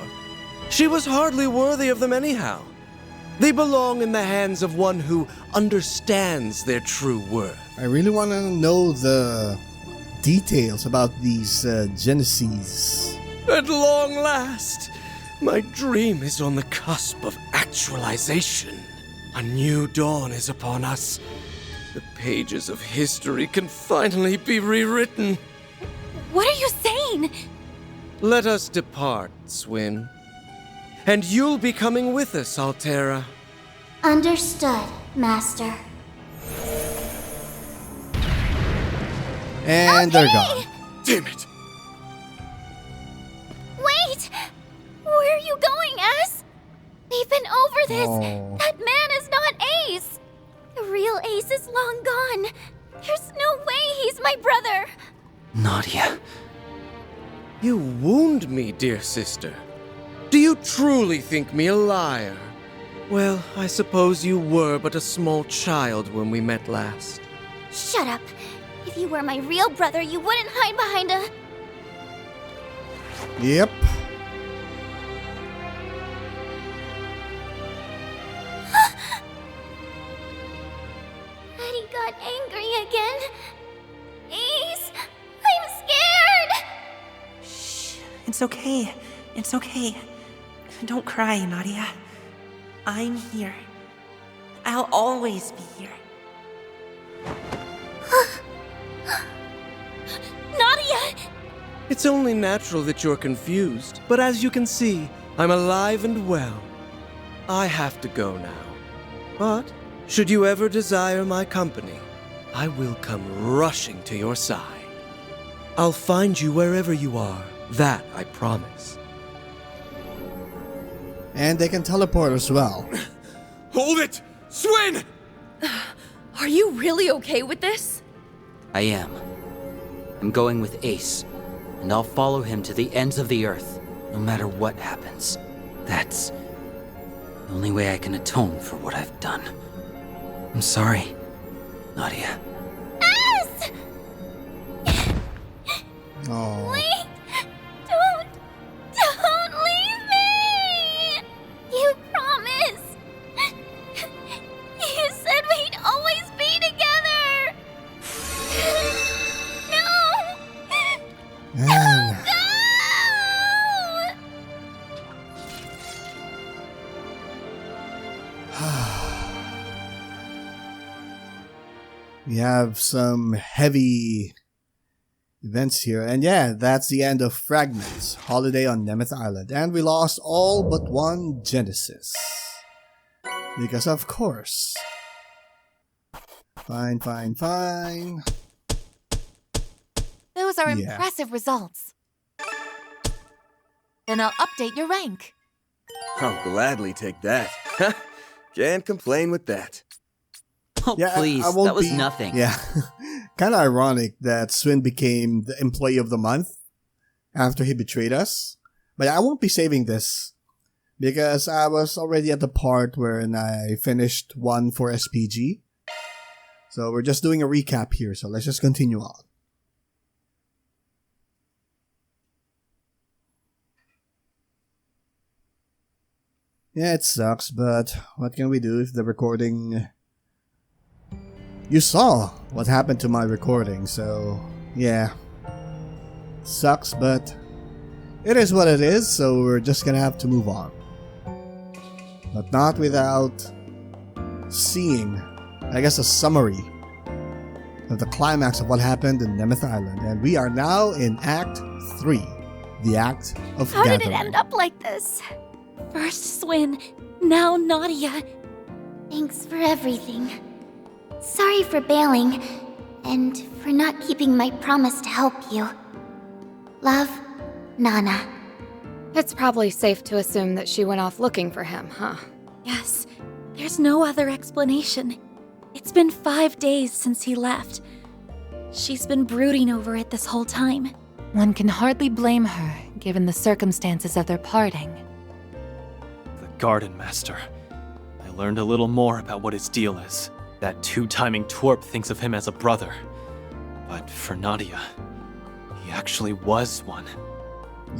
She was hardly worthy of them anyhow. They belong in the hands of one who understands their true worth. I really want to know the details about these Genesis. At long last, my dream is on the cusp of actualization. A new dawn is upon us. The pages of history can finally be rewritten. What are you saying? Let us depart, Swin. And you'll be coming with us, Altera. Understood, Master. And they're gone. Damn it! Wait! Where are you going, Ace? We've been over this. Oh. That man is not Ace. The real Ace is long gone. There's no way he's my brother. Nadia. You wound me, dear sister. Do you truly think me a liar? Well, I suppose you were but a small child when we met last. Shut up. If you were my real brother, you wouldn't hide behind a... Yep. Eddie got angry again. Ace, I'm scared! Shh. It's okay. It's okay. Don't cry, Nadia. I'm here. I'll always be here. Nadia! It's only natural that you're confused, but as you can see, I'm alive and well. I have to go now. But, should you ever desire my company, I will come rushing to your side. I'll find you wherever you are, that I promise. And they can teleport as well. Hold it! Swin! Are you really okay with this? I am. I'm going with Ace, and I'll follow him to the ends of the earth, no matter what happens. That's the only way I can atone for what I've done. I'm sorry, Nadia. Ace! Oh. Wait! Don't leave me! You promised! You said we'd always be together! No! Man. We have some heavy events here. And yeah, that's the end of Fragments, Holiday on Nemeth Island. And we lost all but one Genesis. Because of course. Fine. Those are Yeah. impressive results. Then I'll update your rank. I'll gladly take that. Can't complain with that. Oh, Yeah, please, I won't that was be- nothing. Yeah. Kind of ironic that Swin became the Employee of the Month after he betrayed us. But I won't be saving this because I was already at the part where I finished one for SPG. So we're just doing a recap here, so let's just continue on. Yeah, it sucks, but what can we do if the recording... You saw what happened to my recording, so yeah. Sucks, but it is what it is, so we're just gonna have to move on. But not without seeing, I guess, a summary of the climax of what happened in Nemeth Island. And we are now in Act 3, the Act of How Gathering. did it end up like this? First Swin, now Nadia. Thanks for everything. Sorry for bailing, and for not keeping my promise to help you. Love, Nana. It's probably safe to assume that she went off looking for him, huh? Yes, there's no other explanation. It's been 5 days since he left. She's been brooding over it this whole time. One can hardly blame her, given the circumstances of their parting. The Garden Master. I learned a little more about what his deal is. That two-timing twerp thinks of him as a brother. But for Nadia, he actually was one.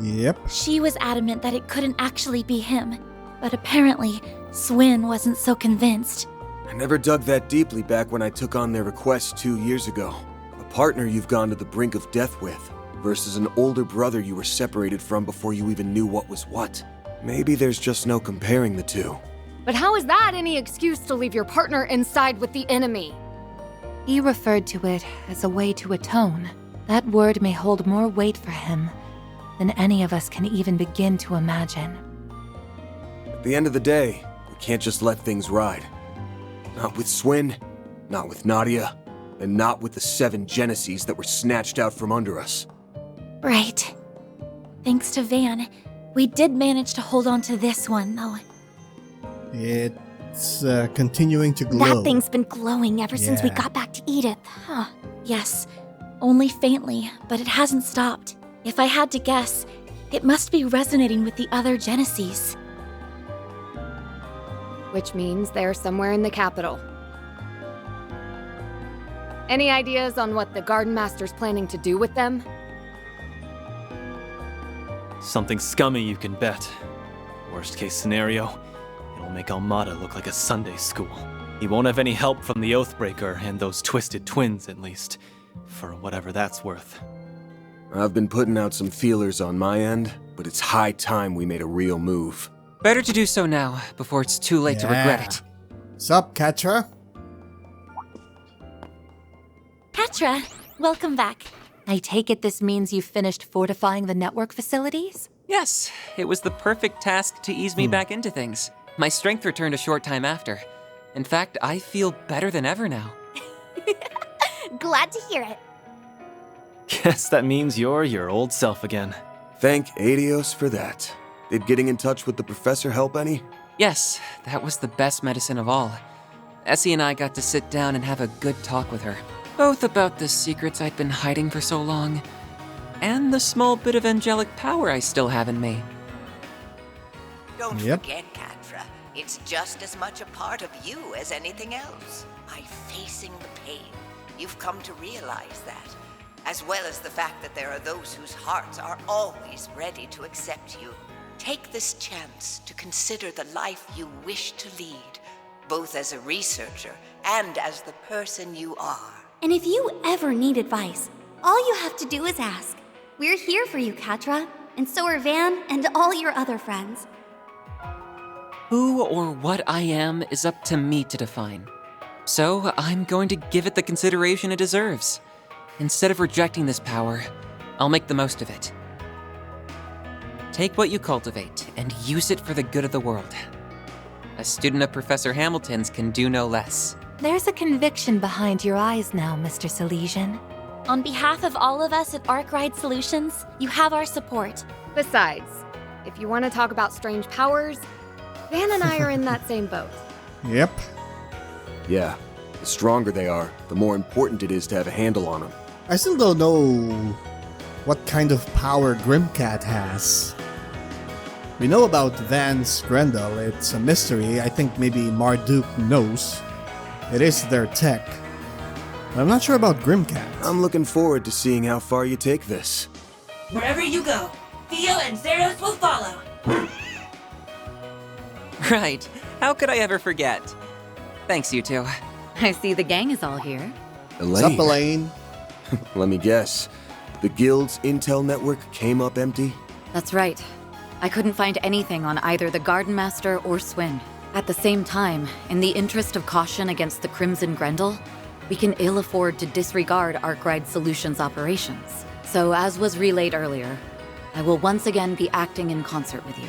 Yep. She was adamant that it couldn't actually be him, but apparently, Swin wasn't so convinced. I never dug that deeply back when I took on their request 2 years ago. A partner you've gone to the brink of death with, versus an older brother you were separated from before you even knew what was what. Maybe there's just no comparing the two. But how is that any excuse to leave your partner inside with the enemy? He referred to it as a way to atone. That word may hold more weight for him than any of us can even begin to imagine. At the end of the day, we can't just let things ride. Not with Swin, not with Nadia, and not with the 7 Genesis that were snatched out from under us. Right. Thanks to Van, we did manage to hold on to this one, though. It's continuing to glow. That thing's been glowing ever since we got back to Edith, huh? Yes, only faintly, but it hasn't stopped. If I had to guess, it must be resonating with the other Genesis. Which means they're somewhere in the capital. Any ideas on what the Garden Master's planning to do with them? Something scummy, you can bet. Worst case scenario, it'll make Almada look like a Sunday school. He won't have any help from the Oathbreaker and those twisted twins, at least. For whatever that's worth. I've been putting out some feelers on my end, but it's high time we made a real move. Better to do so now, before it's too late to regret it. Sup, Katra? Katra, welcome back. I take it this means you've finished fortifying the network facilities? Yes, it was the perfect task to ease me back into things. My strength returned a short time after. In fact, I feel better than ever now. Glad to hear it. Guess that means you're your old self again. Thank Adios for that. Did getting in touch with the professor help any? Yes, that was the best medicine of all. Essie and I got to sit down and have a good talk with her. Both about the secrets I'd been hiding for so long, and the small bit of angelic power I still have in me. Don't forget, Katra, it's just as much a part of you as anything else. By facing the pain, you've come to realize that, as well as the fact that there are those whose hearts are always ready to accept you. Take this chance to consider the life you wish to lead, both as a researcher and as the person you are. And if you ever need advice, all you have to do is ask. We're here for you, Katra, and so are Van and all your other friends. Who or what I am is up to me to define. So I'm going to give it the consideration it deserves. Instead of rejecting this power, I'll make the most of it. Take what you cultivate and use it for the good of the world. A student of Professor Hamilton's can do no less. There's a conviction behind your eyes now, Mr. Salesian. On behalf of all of us at Arkwright Solutions, you have our support. Besides, if you want to talk about strange powers, Van and I are in that same boat. Yep. Yeah, the stronger they are, the more important it is to have a handle on them. I still don't know what kind of power Grimcat has. We know about Van's Grendel, it's a mystery. I think maybe Marduk knows. It is their tech. But I'm not sure about Grimcat. I'm looking forward to seeing how far you take this. Wherever you go, Theo and Zeros will follow. Right. How could I ever forget? Thanks, you two. I see the gang is all here. Elaine. What's up, Elaine? Let me guess. The Guild's intel network came up empty? That's right. I couldn't find anything on either the Garden Master or Swin. At the same time, in the interest of caution against the Crimson Grendel, we can ill afford to disregard Arkwright Solutions operations. So as was relayed earlier, I will once again be acting in concert with you.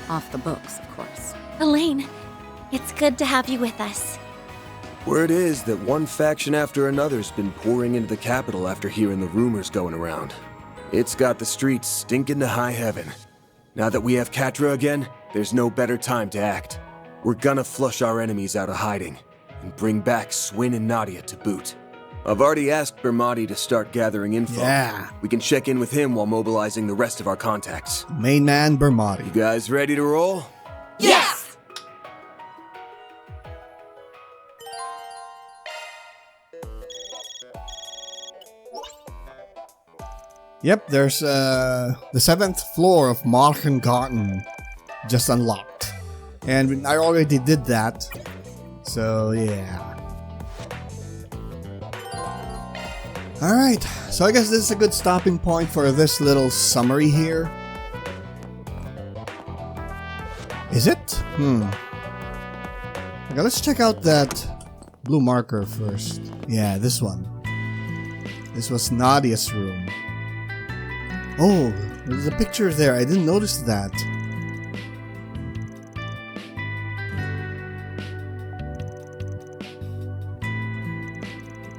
Off the books, of course. Elaine, it's good to have you with us. Word is that one faction after another's been pouring into the capital after hearing the rumors going around. It's got the streets stinking to high heaven. Now that we have Catra again, there's no better time to act. We're gonna flush our enemies out of hiding, and bring back Swin and Nadia to boot. I've already asked Bermati to start gathering info. Yeah. We can check in with him while mobilizing the rest of our contacts. Main man Bermati. You guys ready to roll? Yes! Yep, there's the 7th floor of Morgengarten just unlocked. And I already did that. So yeah. Alright, so I guess this is a good stopping point for this little summary here. Is it? Okay, let's check out that blue marker first. Yeah, this one. This was Nadia's room. Oh, there's a picture there. I didn't notice that.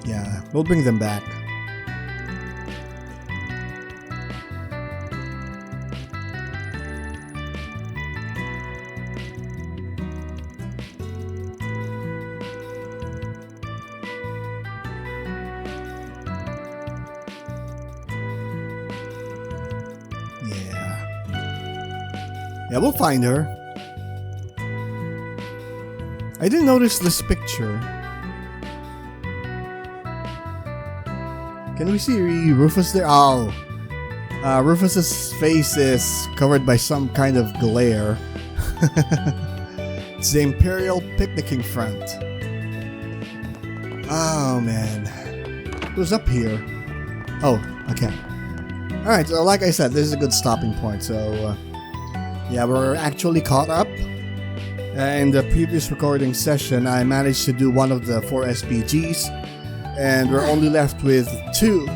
Yeah, we'll bring them back. Yeah, we'll find her. I didn't notice this picture. Can we see Rufus there? Oh. Rufus's face is covered by some kind of glare. It's the Imperial picnicking front. Oh, man. Who's up here? Oh, okay. Alright, so like I said, this is a good stopping point, so... yeah, we're actually caught up. In the previous recording session, I managed to do one of the 4 SPGs, and we're only left with 2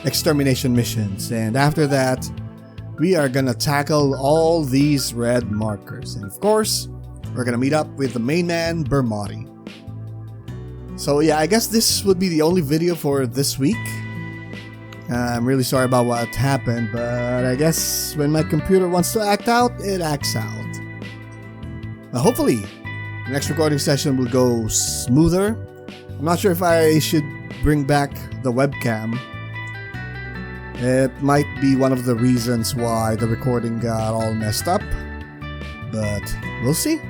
extermination missions. And after that, we are gonna tackle all these red markers. And of course, we're gonna meet up with the main man, Bermati. So yeah, I guess this would be the only video for this week. I'm really sorry about what happened, but I guess when my computer wants to act out, it acts out. Hopefully, the next recording session will go smoother. I'm not sure if I should bring back the webcam. It might be one of the reasons why the recording got all messed up, but we'll see.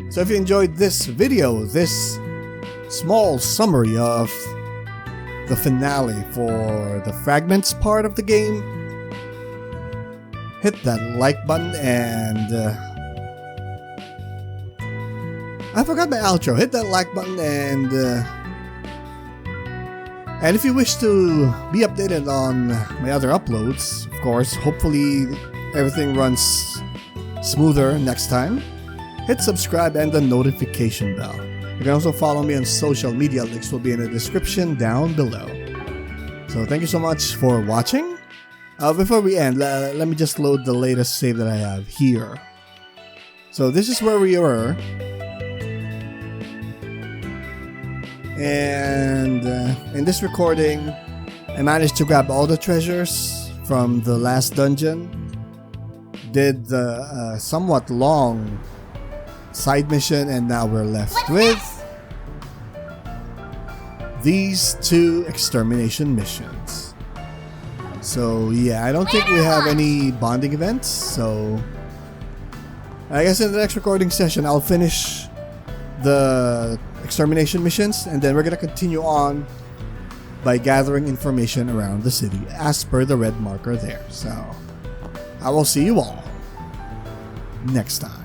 So if you enjoyed this video, this small summary of the finale for the Fragments part of the game, hit that like button and I forgot my outro. Hit that like button and if you wish to be updated on my other uploads, of course, hopefully everything runs smoother next time, hit subscribe and the notification bell. You can also follow me on social media. Links will be in the description down below. So thank you so much for watching. Before we end, let me just load the latest save that I have here. So this is where we were. And in this recording, I managed to grab all the treasures from the last dungeon. Did the somewhat long side mission, and now we're left with these 2 extermination missions. So yeah, I don't think we have any bonding events, so I guess in the next recording session I'll finish the extermination missions, and then we're gonna continue on by gathering information around the city as per the red marker there. So I will see you all next time.